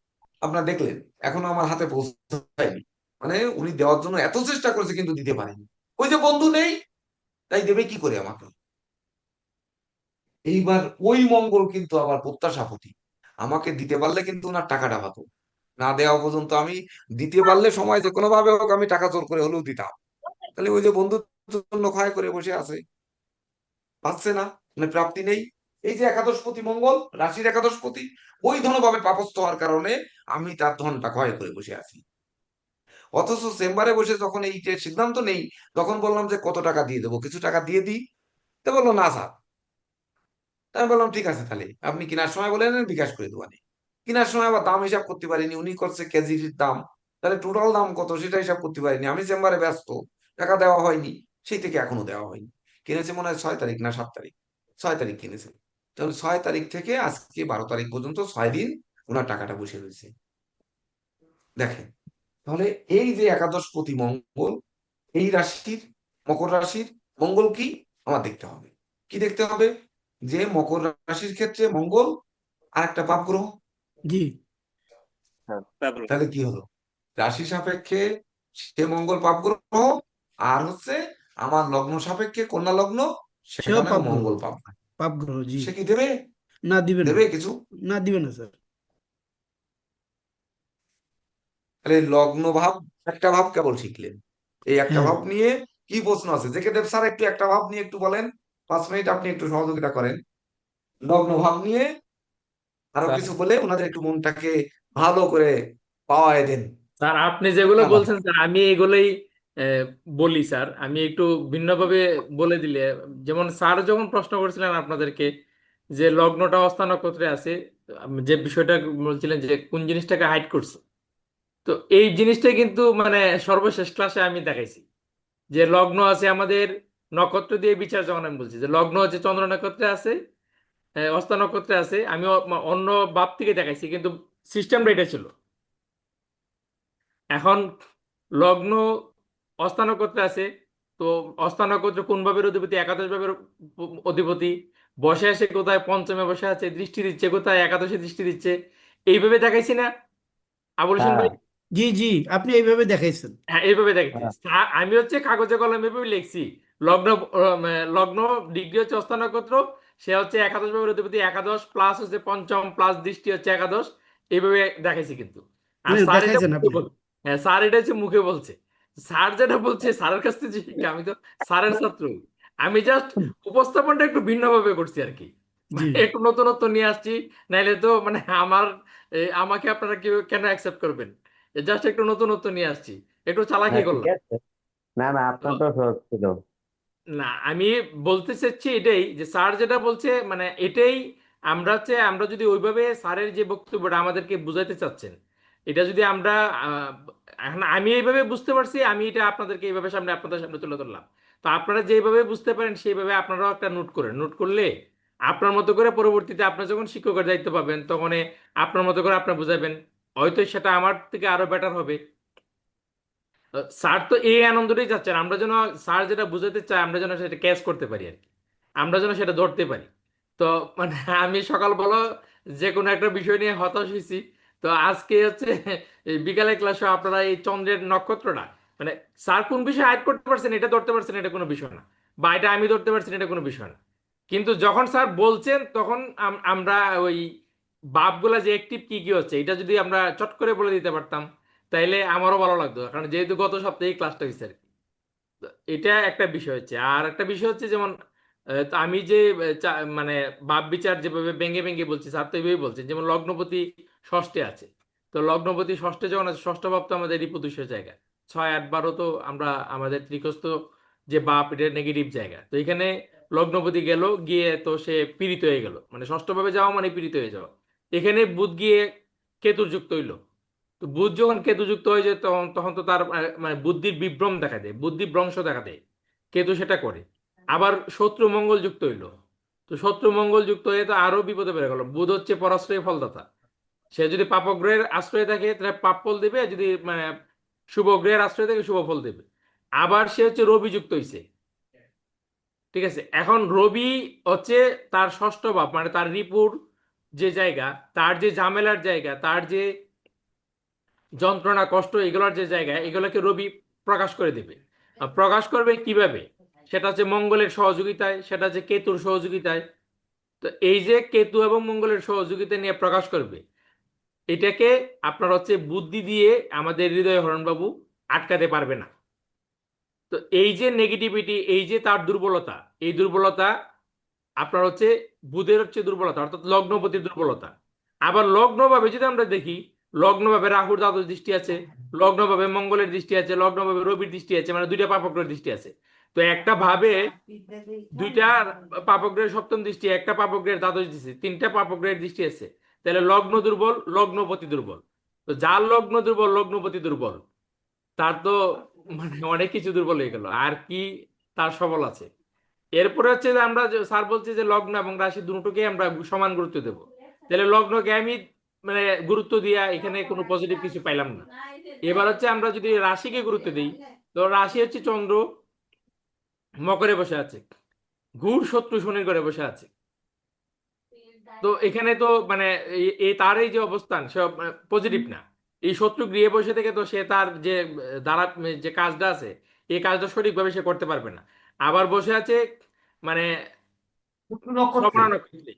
আপনারা দেখলেন, এখনো আমার হাতে পৌঁছায়নি। মানে উনি দেওয়ার জন্য এত চেষ্টা করেছে কিন্তু দিতে পারেনি। ওই যে বন্ধু নেই, তাই দেবে কি করে আমাকে? এইবার ওই মঙ্গল কিন্তু আবার প্রত্যাশাপতি, আমাকে দিতে পারলে কিন্তু ওনার টাকাটা হতো, না দেওয়া পর্যন্ত আমি দিতে পারলে সময় যে কোনো ভাবে হোক আমি টাকা জোর করে হলেও দিতাম। তাহলে ওই যে বন্ধুর জন্য ক্ষয় করে বসে আছে, পাচ্ছে না, মানে প্রাপ্তি নেই। এই যে একাদশপতি মঙ্গল, রাশির একাদশপতি, ওই ধনভাবে পাপস্থ হওয়ার কারণে আমি তার ধনটা ক্ষয় করে বসে আছি। অথচ চেম্বারে বসে যখন এই যে সিদ্ধান্ত নেই, তখন বললাম যে কত টাকা দিয়ে দেবো, কিছু টাকা দিয়ে দিই। তো বললো না স্যার। তাই আমি বললাম ঠিক আছে, তাহলে আপনি কেনার সময় বলেন বিকাশ করে দেবো। কেনার সময় আবার দাম হিসাব করতে পারিনি, উনি করছে কেজির দাম, তাহলে টোটাল দাম কত সেটা হিসাব করতে পারিনি, আমি চেম্বারে ব্যস্ত, টাকা দেওয়া হয়নি, সেই থেকে এখনো দেওয়া হয়নি। কিনেছে মনে হয় 6 তারিখ না 7 তারিখ, 6 তারিখ কিনেছে। তাহলে 6 তারিখ থেকে আজকে 12 তারিখ পর্যন্ত 6 দিন ওনার টাকাটা বসে রয়েছে, দেখেন। তাহলে এই যে একাদশপতি মঙ্গল, এই রাশির, মকর রাশির মঙ্গল কি আমার দেখতে হবে, কি দেখতে হবে, যে মকর রাশির ক্ষেত্রে মঙ্গল আর একটা পাপ গ্রহ। জি, তাহলে কি হলো, রাশি সাপেক্ষে সে মঙ্গল পাপ গ্রহ, আর হচ্ছে আমার লগ্ন সাপেক্ষে কন্যা লগ্ন, সেও সেখানেও পাপ গ্রহ, মঙ্গল পাপ। পাপ গ্রহ, জি। সে কি দেবে, না, দিবে না, দেবে কিছু? না দিবে না স্যার। তাহলে লগ্ন ভাব, একটা ভাব কেবল শিখলেন, এই একটা হ্যাঁ, ভাব নিয়ে কি প্রশ্ন আছে? জেকে দেব স্যার একটু একটা ভাব নিয়ে একটু বলেন, 5 মিনিট আপনি একটু সহযোগিতা করেন, লগ্ন ভাব নিয়ে আরো স্যার কিছু বলে ওনাদের একটু মনটাকে ভালো করে পাওয়ায় দেন। স্যার আপনি যেগুলো হ্যাঁ, বলছেন স্যার আমি এগুলোই বলি স্যার। আমি একটু ভিন্নভাবে বলে দিলে, যেমন স্যার যখন প্রশ্ন করেছিলেন আপনাদেরকে যে লগ্নটা অস্তা নক্ষত্রে আছে, যে বিষয়টা বলছিলেন যে কোন জিনিসটাকে হাইড করছে, তো এই জিনিসটাই কিন্তু মানে সর্বশেষ ক্লাসে আমি দেখাইছি যে লগ্ন আছে আমাদের নক্ষত্র দিয়ে বিচার। যখন আমি বলছি যে লগ্ন হচ্ছে চন্দ্র নক্ষত্রে আছে, অস্তা নক্ষত্রে আছে, আমি অন্য ভাব থেকে দেখাইছি, কিন্তু সিস্টেমটা এটা ছিল। এখন লগ্ন অস্তা নক্ষত্রে আছে, তো অস্তা নক্ষত্র কোন ভাবের অধিপতি? একাদশ ভাবের অধিপতি। বসে আছে কোথায়? পঞ্চমে বসে আছে, দৃষ্টি দিচ্ছে কোথায়? একাদশে দৃষ্টি দিচ্ছে। এইভাবে দেখাইছি না আবুল হোসেন ভাই? হ্যাঁ জি জি, আপনি এইভাবে দেখাইছেন। হ্যাঁ, এইভাবে দেখাইছি। হ্যাঁ আমি হচ্ছে কাগজে কলমে এভাবে লিখছি। লগ্ন লগ্ন ডিগ্রি হচ্ছে অস্তা নক্ষত্র, সে হচ্ছে একাদশ ভাবের অধিপতি, একাদশ প্লাস হচ্ছে পঞ্চম প্লাস দৃষ্টি হচ্ছে একাদশ। এইভাবে দেখাইছি কিন্তু। আর না, স্যার এটা দেখাইছেন মুখে আপনি। বল, হ্যাঁ স্যার এটা হচ্ছে মুখে বলছে। স্যার যেটা বলছে স্যারের কাছ থেকে শিখে, আমি তো স্যারের ছাত্র। আমি জাস্ট উপস্থাপনটা একটু ভিন্নভাবে করছি আর কি, জি একটু নতুনত্ব নিয়ে আসছি। নাইলে তো মানে আমাকে আপনারা কেন অ্যাকসেপ্ট করবেন? জাস্ট একটু নতুনত্ব নিয়ে আসছি, একটু চালাকি হ্যাঁ ঠিক করলাম। আছে। না না, আপনার তো সহজ ছিল। না, আমি বলতে চাচ্ছি এটাই যে স্যার যেটা বলছে মানে এটাই। আমরা যদি ওইভাবে স্যারের যে বক্তব্যটা আমাদেরকে বুঝাইতে চাচ্ছেন, এটা যদি আমরা এখন আমি এইভাবে বুঝতে পারছি, আমি এটা আপনাদেরকে এইভাবে আপনাদের সামনে তুলে ধরলাম। তো আপনারা যেভাবে বুঝতে পারেন সেইভাবে আপনারাও একটা নোট করেন। নোট করলে আপনার মতো করে পরবর্তীতে আপনি যখন শিক্ষকের দায়িত্ব পাবেন, তখন আপনার মতো করে আপনি বুঝাবেন, হয়তো সেটা আমার থেকে আরো বেটার হবে। স্যার তো এই আনন্দটাই চাচ্ছেন আমরা যেন স্যার যেটা বুঝাতে চাই আমরা যেন সেটা ক্যাচ করতে পারি আর কি, আমরা যেন সেটা ধরতে পারি। তো মানে আমি সকালবেলা যে কোনো একটা বিষয় নিয়ে হতাশ হয়েছি। তো আজকে হচ্ছে এই বিকালে ক্লাসে আপনারা এই চন্দ্রের নক্ষত্রটা মানে স্যার কোন বিষয়ে আয়ত্ত করতে পারছেন এটা ধরতে পারছেন, এটা কোনো বিষয় না, বা এটা আমি ধরতে পারছি না, এটা কোনো বিষয় না। কিন্তু যখন স্যার বলছেন তখন আমরা ওই বাপগুলা যে অ্যাক্টিভ কি কি হচ্ছে এটা যদি আমরা চট করে বলে দিতে পারতাম, তাইলে আমারও ভালো লাগতো, কারণ যেহেতু গত সপ্তাহে ক্লাসটা হয়েছে আর কি। তো এটা একটা বিষয় হচ্ছে। আর একটা বিষয় হচ্ছে যেমন তো আমি যে মানে বাপ বিচার যেভাবে ভেঙে ভেঙে বলছি, স্যার তো এইভাবেই বলছেন, যেমন লগ্নপতি ষষ্ঠে আছে। তো লগ্নপতি ষষ্ঠে যখন আছে, ষষ্ঠ ভাব তো আমাদের রিপুদুষের জায়গা, 6, 8, 12 তো আমরা আমাদের ত্রিকোস্থ যে বাপ, এটা নেগেটিভ জায়গা। তো এখানে লগ্নপতি গেল, গিয়ে তো সে পীড়িত হয়ে গেল, মানে ষষ্ঠ ভাবে যাওয়া মানে পীড়িত হয়ে যাওয়া। এখানে বুধ গিয়ে কেতুর যুক্ত হইলো। তো বুধ যখন কেতু যুক্ত হয়ে যায় তখন তখন তো তার মানে বুদ্ধির বিভ্রম দেখা দেয়, বুদ্ধি ভ্রংশ দেখা দেয়। কেতু সেটা করে। আবার শত্রু মঙ্গল যুক্ত হইলো। তো শত্রু মঙ্গল যুক্ত হয়ে তো আরো বিপদে বেড়ে গেল। বুধ হচ্ছে পরাশ্রয় ফলদাতা, সে যদি পাপগ্রহের আশ্রয় থাকে তাহলে পাপ ফল দেবে, যদি মানে শুভ গ্রহের আশ্রয় থাকে শুভ ফল দেবে। আবার সে হচ্ছে রবি যুক্ত হইছে। ঠিক আছে, এখন রবি হচ্ছে তার ষষ্ঠ ভাব, মানে তার রিপুর যে জায়গা, তার যে ঝামেলার জায়গা, তার যে যন্ত্রণা কষ্ট এগুলোর যে জায়গায়, এগুলোকে রবি প্রকাশ করে দেবে। আর প্রকাশ করবে কিভাবে? সেটা হচ্ছে মঙ্গলের সহযোগিতায়, সেটা হচ্ছে কেতুর সহযোগিতায়। তো এই যে কেতু এবং মঙ্গলের সহযোগিতা নিয়ে প্রকাশ করবে, এটাকে আপনার হচ্ছে বুদ্ধি দিয়ে আমাদের হৃদয় হরণ বাবু আটকাতে পারবে না। তো এই যে নেগেটিভিটি, এই যে তার দুর্বলতা, এই দুর্বলতা আপনার হচ্ছে বুধের হচ্ছে দুর্বলতা, অর্থাৎ লগ্নপতির দুর্বলতা। আবার লগ্নভাবে যদি আমরা দেখি, লগ্নভাবে রাহুর দ্বাদশ দৃষ্টি আছে, লগ্নভাবে মঙ্গলের দৃষ্টি আছে, লগ্নভাবে রবির দৃষ্টি আছে, মানে দুইটা পাপগ্রহের দৃষ্টি আছে। তো একটা ভাবে দুইটা পাপগ্রহের সপ্তম দৃষ্টি, একটা পাপগ্রহের দ্বাদশ দৃষ্টি, তিনটা পাপগ্রহের দৃষ্টি আছে। তাহলে লগ্ন দুর্বল, লগ্নপতি দুর্বল। তো যার লগ্ন দুর্বল, লগ্নপতি দুর্বল, তার তো মানে অনেক কিছু দুর্বল হয়ে গেল, আর কি তার সবল আছে? এরপরে হচ্ছে যে আমরা স্যার বলছে যে লগ্ন এবং রাশি দুটোকে আমরা সমান গুরুত্ব দেব। তাহলে লগ্নকে আমি মানে গুরুত্ব দিয়া এখানে কোনো পজিটিভ কিছু পাইলাম না। এবার হচ্ছে আমরা যদি রাশিকে গুরুত্ব দিই, তো রাশি হচ্ছে চন্দ্র মকরে বসে আছে, ঘুর শত্রু শনির ঘরে বসে আছে। তো এখানে তো মানে এই তার এই যে অবস্থান সে পজিটিভ না। এই শত্রু গৃহে বসে থেকে তো সে তার যে দ্বারা যে কাজটা আছে, এই কাজটা সঠিকভাবে সে করতে পারবে না। আবার বসে আছে মানে শ্রবণা নক্ষত্রে।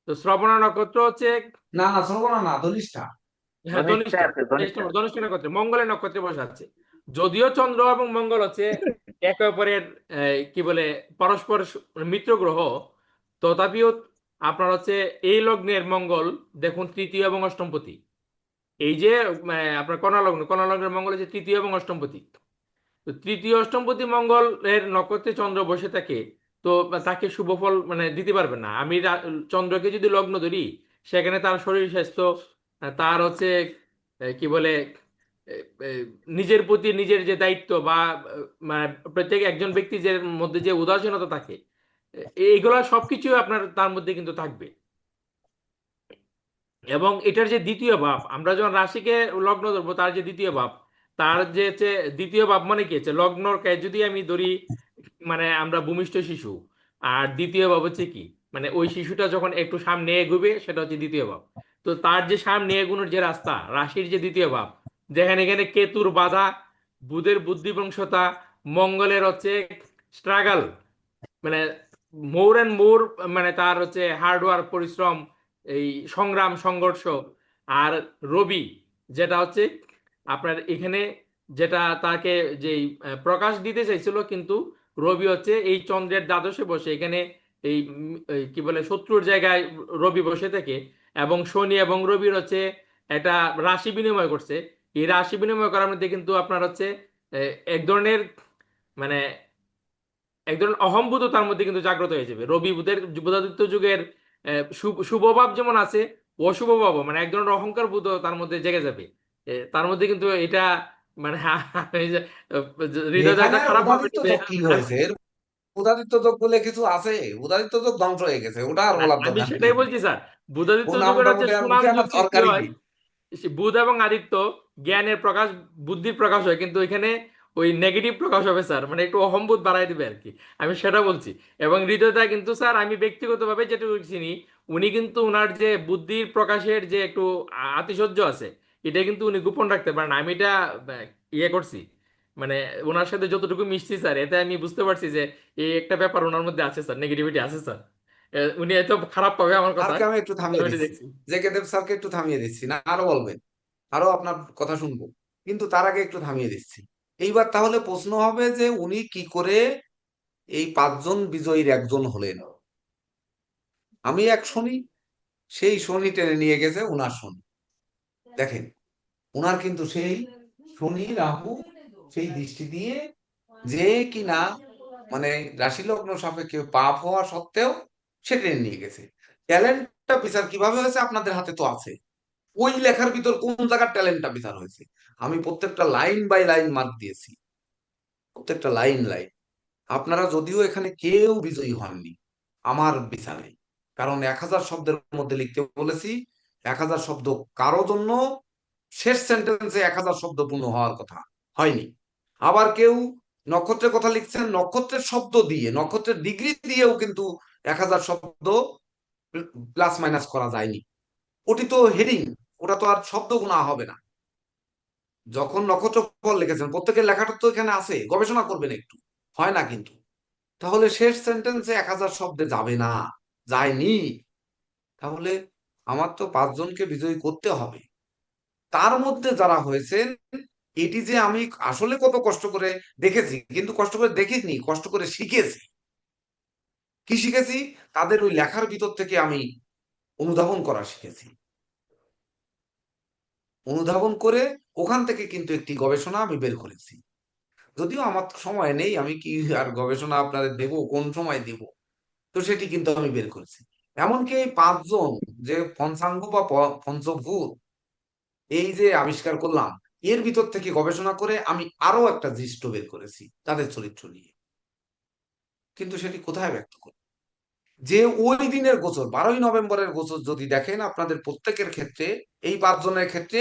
তো শ্রবণা নক্ষত্র হচ্ছে, না না, শ্রবণা না, ধনিষ্ঠা। হ্যাঁ ধনিষ্ঠা ধনিষ্ঠা, আছে, ধনিষ্ঠা। ধনিষ্ঠা নক্ষত্রে মঙ্গলের নক্ষত্রে বসে আছে। যদিও চন্দ্র এবং মঙ্গল হচ্ছে একে অপরের কি বলে পরস্পর মিত্র গ্রহ, তথাপিও আপনার হচ্ছে এই লগ্নের মঙ্গল দেখুন তৃতীয় এবং অষ্টমপতি। এই যে আপনার কন্যা লগ্নের মঙ্গল হচ্ছে তৃতীয় এবং অষ্টমপতি। তো তৃতীয় অষ্টমপতি মঙ্গল এর নক্ষত্রে চন্দ্র বসে থাকে, তো তাকে শুভ ফল দিতে পারবে না। আমি চন্দ্রকে যদি লগ্ন ধরি, সেখানে তার শরীর স্বাস্থ্য, তার হচ্ছে কি বলে এ, এ, নিজের প্রতি নিজের যে দায়িত্ব বা মানে প্রত্যেক একজন ব্যক্তি যে মধ্যে যে উদাসীনতা থাকে, এইগুলা সবকিছু আপনার তার মধ্যে কিন্তু থাকবে। এবং এটার যে দ্বিতীয় ভাব, আমরা যখন রাশিকে লগ্ন ধরবো, তার যে দ্বিতীয় ভাব, তার যে হচ্ছে দ্বিতীয় ভাব মানে কি হচ্ছে লগ্নকে যদি আমি ধরি, আমরা ভূমিষ্ঠ শিশু, আর দ্বিতীয় ভাব হচ্ছে কি, ওই শিশুটা যখন একটু সামনে এগোবে, সেটা হচ্ছে দ্বিতীয় ভাব। তো তার যে সামনে এগোনোর যে রাস্তা, রাশির যে দ্বিতীয় ভাব, যেখানে এখানে কেতুর বাধা, বুধের বুদ্ধিভ্রংশতা, মঙ্গলের হচ্ছে স্ট্রাগল, মানে মোর অ্যান্ড মোর, তার হচ্ছে হার্ডওয়ার্ক, পরিশ্রম, এই সংগ্রাম সংঘর্ষ। আর রবি, যেটা হচ্ছে আপনার এখানে, যেটা তাকে যেই প্রকাশ দিতে চাইছিল, কিন্তু রবি হচ্ছে এই চন্দ্রের দ্বাদশে বসে এখানে এই কি বলে শত্রুর জায়গায় রবি বসে থাকে। এবং শনি এবং রবির হচ্ছে একটা রাশি বিনিময় করছে। এই রাশি বিনিময় করার মধ্যে কিন্তু আপনার হচ্ছে এক ধরনের মানে এক ধরনের অহম্বোধ তার মধ্যে কিন্তু জাগ্রত হয়ে যাবে। রবি বুধের বুধাদিত্য যুগের শুভভাব যেমন আছে, অশুভ ভাব এক ধরনের অহংকার বোধ তার মধ্যে জেগে যাবে। তার মধ্যে কিন্তু এটা মানে এই যে, হৃদয়টা এখানে খারাপ ভাবে উদাদিত্য নেবে। যোগ কি হয়েছে? এর উদাদিত্য যোগ বলে কিছু আছে? উদাদিত্য যোগ ধ্বংস হয়ে গেছে, ওটা আর বলার আমি দরকার সেটাই নেই। বলছি স্যার, বুধাদিত্য ও যুগের নামটা হচ্ছে মোটে আর সুনাম মুখে যুগ আনার সৃষ্টি দরকারই হয়। নেই। বুধ এবং আদিত্য জ্ঞানের প্রকাশ, বুদ্ধির প্রকাশ হয়, কিন্তু এখানে ওই নেগেটিভ প্রকাশ হবে স্যার, একটু অহম্বোধ বাড়াই দিবে আর কি। আমি সেটা বলছি। এবং হৃদয়টা কিন্তু স্যার, আমি ব্যক্তিগতভাবে যেটা চিনি, উনি কিন্তু ওনার যে বুদ্ধির প্রকাশের যে একটু আতিশয্য আছে, এটা কিন্তু উনি গোপন রাখতে পারেন। আমি এটা ইয়ে করছি, মানে ওনার সাথে যতটুকু মিশছি স্যার, এতে আমি বুঝতে পারছি যে এই একটা ব্যাপার ওনার মধ্যে আছে স্যার, নেগেটিভিটি আছে স্যার। উনি এত খারাপ পাবে আমার কথা, স্যারকে আমি একটু থামিয়ে আমি এটা দিচ্ছি, দেখছি। জে কে দেব স্যারকে একটু থামিয়ে দিচ্ছি, না আরো বলবেন, আরো আপনার কথা শুনবো, কিন্তু তার আগে একটু থামিয়ে দিচ্ছি। এইবার তাহলে প্রশ্ন হবে যে উনি কি করে এই 5 জন বিজয়ীর একজন হলেন? আমি এক শনি, সেই শনি টেনে নিয়ে গেছে উনার শনি। দেখেন, উনার কিন্তু সেই শনি রাহু সেই দৃষ্টি দিয়ে, যে কিনা রাশি লগ্ন সাপেক্ষে পাপ হওয়া সত্ত্বেও সে টেনে নিয়ে গেছে। ট্যালেন্টটা বিচার কিভাবে হয়েছে আপনাদের হাতে তো আছে। ওই লেখার ভিতর কোন জায়গার ট্যালেন্টটা বিচার হয়েছে, আমি প্রত্যেকটা লাইন বাই লাইন মার্ক দিয়েছি, প্রত্যেকটা লাইন লাইন। আপনারা যদিও এখানে কেউ বিজয়ী হননি আমার বিচারে, কারণ 1000 শব্দের মধ্যে লিখতে বলেছি। 1000 শব্দ কারো জন্য শেষ সেন্টেন্সে 1000 শব্দ পূর্ণ হওয়ার কথা হয়নি। আবার কেউ নক্ষত্রের কথা লিখছেন, নক্ষত্রের শব্দ দিয়ে, নক্ষত্রের ডিগ্রি দিয়েও কিন্তু 1000 শব্দ প্লাস মাইনাস করা যায়নি। ওটি তো হেডিং, ওটা তো আর শব্দ গুণা হবে না। যখন নক্ষত্র ফল লিখেছেন, প্রত্যেকের লেখাটা তো এখানে আছে, গবেষণা করবেন একটু, হয় না কিন্তু। তাহলে শেষ সেন্টেন্সে 1000 শব্দে যাবে না, যায়নি। তাহলে আমার তো 5 জনকে বিজয়ী করতে হবে। তার মধ্যে যারা হয়েছেন, এটি যে আমি আসলে কত কষ্ট করে দেখেছি, কিন্তু কষ্ট করে দেখিনি, কষ্ট করে শিখেছি। কি শিখেছি? তাদের ওই লেখার ভিতর থেকে আমি অনুধাবন করা শিখেছি। অনুধাবন করে ওখান থেকে কিন্তু একটি গবেষণা আমি বের করেছি। যদিও আমার তো সময় নেই, আমি কি আর গবেষণা আপনাদের দেব, কোন সময় দেব, তো সেটি কিন্তু আমি বের করেছি। এমনকি এই 5 জন যে পঞ্চাঙ্গ বা পঞ্চভূত এই যে আবিষ্কার করলাম, এর ভিতর থেকে গবেষণা করে আমি আরো একটা দৃষ্ট বের করেছি তাদের চরিত্র নিয়ে। কিন্তু সেটি কোথায় ব্যক্ত করি? যে ওই দিনের গোচর, 12ই নভেম্বরের গোচর যদি দেখেন আপনাদের প্রত্যেকের ক্ষেত্রে, এই 5 জনের ক্ষেত্রে,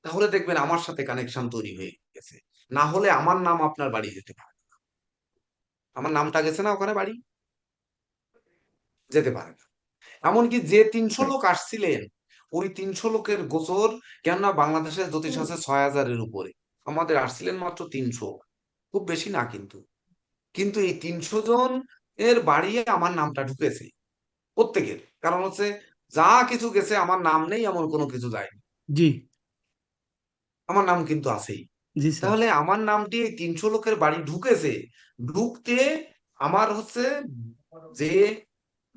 তাহলে দেখবেন আমার সাথে কানেকশন তৈরি হয়ে গেছে। না হলে আমার নাম আপনার বাড়ি যেতে পারে না। আমার নামটা গেছে না ওখানে বাড়ি, যেতে পারে না। এমনকি যে 300 লোক আসছিলেন, ওই 300 লোকের গোচর, কেননা বাংলাদেশের জ্যোতিষ আছে 6000-এর উপরে, আমাদের আসছিলেন মাত্র 300, খুব বেশি না কিন্তু। কিন্তু এই 300 জন এর বাড়ি আমার নামটা ঢুকেছে প্রত্যেকের, কারণ হচ্ছে যা কিছু গেছে আমার নাম নেই এমন কোনো কিছু যায়নি, জি। আমার নাম কিন্তু আছেই। জি স্যার। তাহলে আমার নামটি এই 300 লোকের বাড়ি ঢুকেছে, ঢুকতে আমার হচ্ছে যে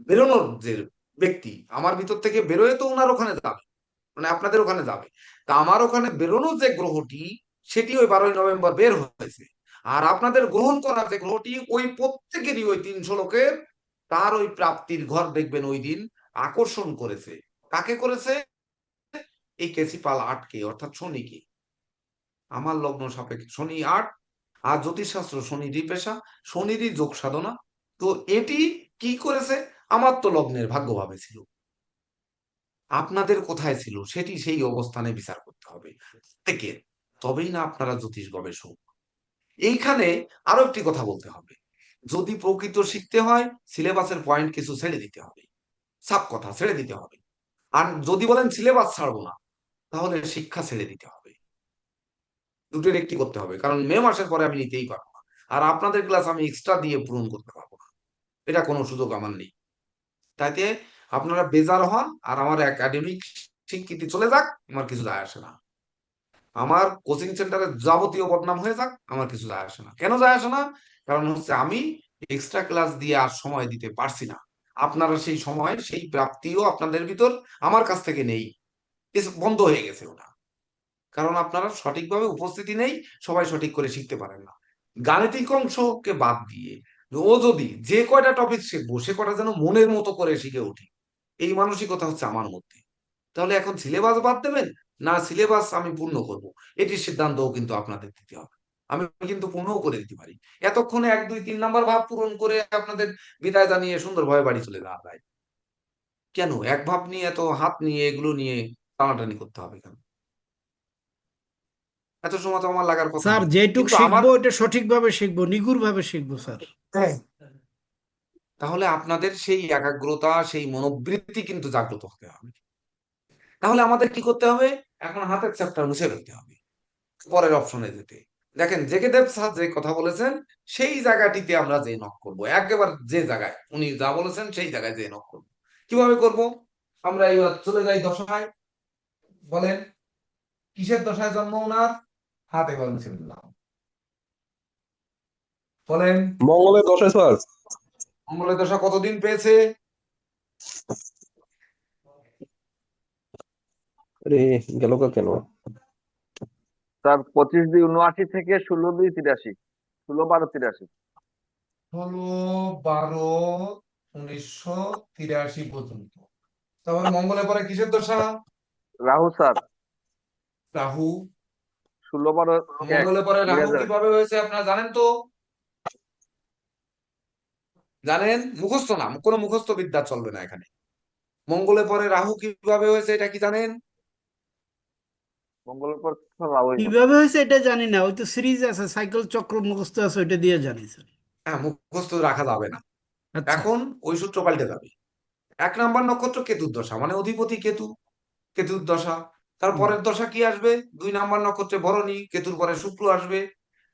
বেরোনোর যে ব্যক্তি আমার ভিতর থেকে বেরোয় তো ওনার ওখানে যাবে, মানে আপনাদের ওখানে যাবে। তা আমার ওখানে বেরোনোর যে গ্রহটি সেটি ওই 12ই নভেম্বর বের হয়েছে, আর আপনাদের গ্রহণ করার যে গ্রহটি ওই প্রত্যেকেরই ওই 300 লোকের তার ওই প্রাপ্তির ঘর দেখবেন ওই দিন আকর্ষণ করেছে। কাকে করেছে? এই কেসিপাল 8কে, অর্থাৎ শনিকে। আমার লগ্ন সাপেক্ষে শনি 8, আর জ্যোতিষশাস্ত্র শনিরই পেশা, শনিরই যোগ সাধনা। তো এটি কি করেছে? আমার তো লগ্নের ভাগ্যভাবে ছিল, আপনাদের কোথায় ছিল সেটি সেই অবস্থানে বিচার করতে হবে থেকে, তবেই না আপনারা জ্যোতিষ গবেষক। এইখানে আরো একটি কথা বলতে হবে, যদি প্রকৃত শিখতে হয় সিলেবাসের পয়েন্ট কিছু ছেড়ে দিতে হবে, সাব কথা ছেড়ে দিতে হবে। আর যদি বলেন সিলেবাস ছাড়বো না, তাহলে শিক্ষা ছেড়ে দিতে হবে। দুটোর একটি করতে হবে, কারণ মে মাসের পরে আমি নিতেই পারবো না, আর আপনাদের ক্লাস আমি এক্সট্রা দিয়ে পূরণ করতে পারবো না, এটা কোনো সুযোগ আমার নেই। তাইতে আপনারা বেজার হন আর আমার একাডেমিক স্বীকৃতি চলে যাক, আমার কিছু যায় আসে না। আমার কোচিং সেন্টারে যাবতীয় বদনাম হয়ে যাক, আমার কিছু যায় আসে না। কেন যায় আসে না? কারণ হচ্ছে আমি এক্সট্রা ক্লাস দিয়ে আর সময় দিতে পারছি না। আপনারা সেই সময় সেই প্রাপ্তিও আপনাদের ভিতর আমার কাছ থেকে নেই, বন্ধ হয়ে গেছে ওটা। কারণ আপনারা সঠিকভাবে উপস্থিতি নেই, সবাই সঠিক করে শিখতে পারেন না। গাণিতিক অংশকে বাদ দিয়ে ও যদি যে কয়টা টপিক শিখবো সে কয়টা যেন মনের মতো করে শিখে উঠি, এই মানসিকতা হচ্ছে আমার মধ্যে। তাহলে এখন সিলেবাস বাদ দেবেন না সিলেবাস আমি পূর্ণ করব, এটির সিদ্ধান্তও কিন্তু আপনাদের দিতে হবে। আমি কিন্তু পূর্ণও করে দিতে পারি, এতক্ষণে 1 2 3 নাম্বার ভাব পূরণ করে আপনাদের বিদায় জানিয়ে সুন্দরভাবে বাড়ি চলে যাওয়া যায়। কেন এক ভাব নিয়ে এত হাত নিয়ে এগুলো নিয়ে টানাটানি করতে হবে কেন? এত সময় তো আমার লাগার কথা স্যার না। যেটুক কিন্তু আমার শিখবো এটা সঠিকভাবে শিখবো, নিগুড়ভাবে শিখবো স্যার। তাহলে আপনাদের সেই একাগ্রতা সেই মনোবৃত্তি কিন্তু জাগ্রত হতে হবে। তাহলে আমাদের কি করতে হবে? এখন হাতের চ্যাপ্টার মুছে ফেলতে হবে, পরের অপশনে যেতে। দেখেন জেকে দেব স্যার যে কথা বলেছেন সেই জায়গাটিতে আমরা যে নক করব, একেবারে যে জায়গায় উনি যা বলেছেন সেই জায়গায় যে নক করব। কিভাবে করব? আমরা এবার চলে যাই দশায়। বলেন কিসের দশায় জন্ম ওনার? হাত এবার মুছে ফেললাম। বলেন মঙ্গলের দশায় স্যার। মঙ্গলের দশা কতদিন পেয়েছে? আরে গেল কেন? স্যার 25/2/79 থেকে 16/2/83, 16/12/83। 16/12/1983 পর্যন্ত। তারপরে মঙ্গলের পরে কিসের দশা? রাহু স্যার রাহু। 16/12/1 মঙ্গলের পরে রাহু 2000। কিভাবে হয়েছে আপনারা জানেন তো? জানেন? মুখস্থ না, কোনো মুখস্থ বিদ্যা চলবে না এখানে। মঙ্গলের পরে রাহু কিভাবে হয়েছে এটা কি জানেন? মঙ্গলের পর রাহু হবে। কিভাবে হয়েছে এটা জানি না, ওই তো সিরিজ আছে, সাইকেল চক্র মুখস্থ আছে, ওইটা দিয়ে জানি স্যার। হ্যাঁ, মুখস্থ রাখা যাবে না, আচ্ছা। এখন ওই সূত্র পাল্টে যাবে। 1 নাম্বার নক্ষত্র কেতুর দশা, মানে অধিপতি কেতু, কেতুর দশা। তারপরের দশা কি আসবে? 2 নাম্বার নক্ষত্রে ভরণী, কেতুর পরে শুক্র আসবে।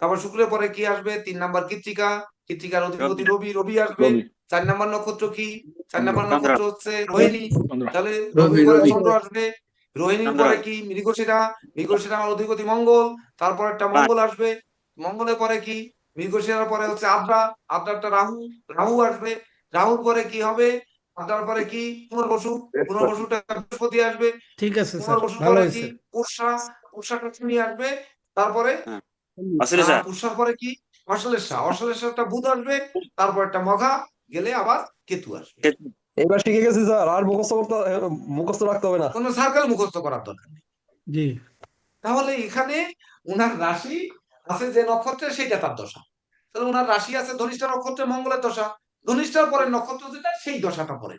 তারপর শুক্রের পরে কি আসবে? 3 নাম্বার কৃত্তিকা, কৃত্তিকার অধিপতি রবি, রবি আসবে। 4 নাম্বার নক্ষত্র কি? 4 নাম্বার নক্ষত্র হচ্ছে রোহিণী, তাহলে রবির পরে চন্দ্র আসবে। রোহিণীর পরে কি? মৃগশিরা, মৃগশিরা আমার অধিপতি মঙ্গল, তারপর একটা মঙ্গল আসবে। মঙ্গলের পরে কি? মৃগশিরার পরে হচ্ছে আদ্রা, আদ্রাটা রাহু, রাহু আসবে। রাহুর পরে কি হবে? আদ্রার পরে কি? পুনর্বসু, পুনর্বসুটা বৃহস্পতি আসবে। ঠিক আছে স্যার, পুনর্বসুর ভালো পরে কি? হয়েছে। পুষ্যা, পুষ্যাটা শনি আসবে। তারপরে অশ্লেষা পুষ্যার পরে কি? অশ্লেষা, অশ্লেষাটা বুধ আসবে। তারপর একটা মঘা গেলে আবার কেতু আসবে। এবার শিখে গেছি স্যার, আর মুখস্থ রাখতে হবে না। কোনো সার্কেল মুখস্থ করার দরকার নেই। জি। তাহলে এখানে উনার রাশি আছে যে নক্ষত্রে সেইটা তার দশা। তাহলে উনার রাশি আছে ধনিষ্ঠা নক্ষত্রে মঙ্গলের দশা, ধনিষ্ঠার পরের নক্ষত্র যেটা সেই দশাটা পড়ে।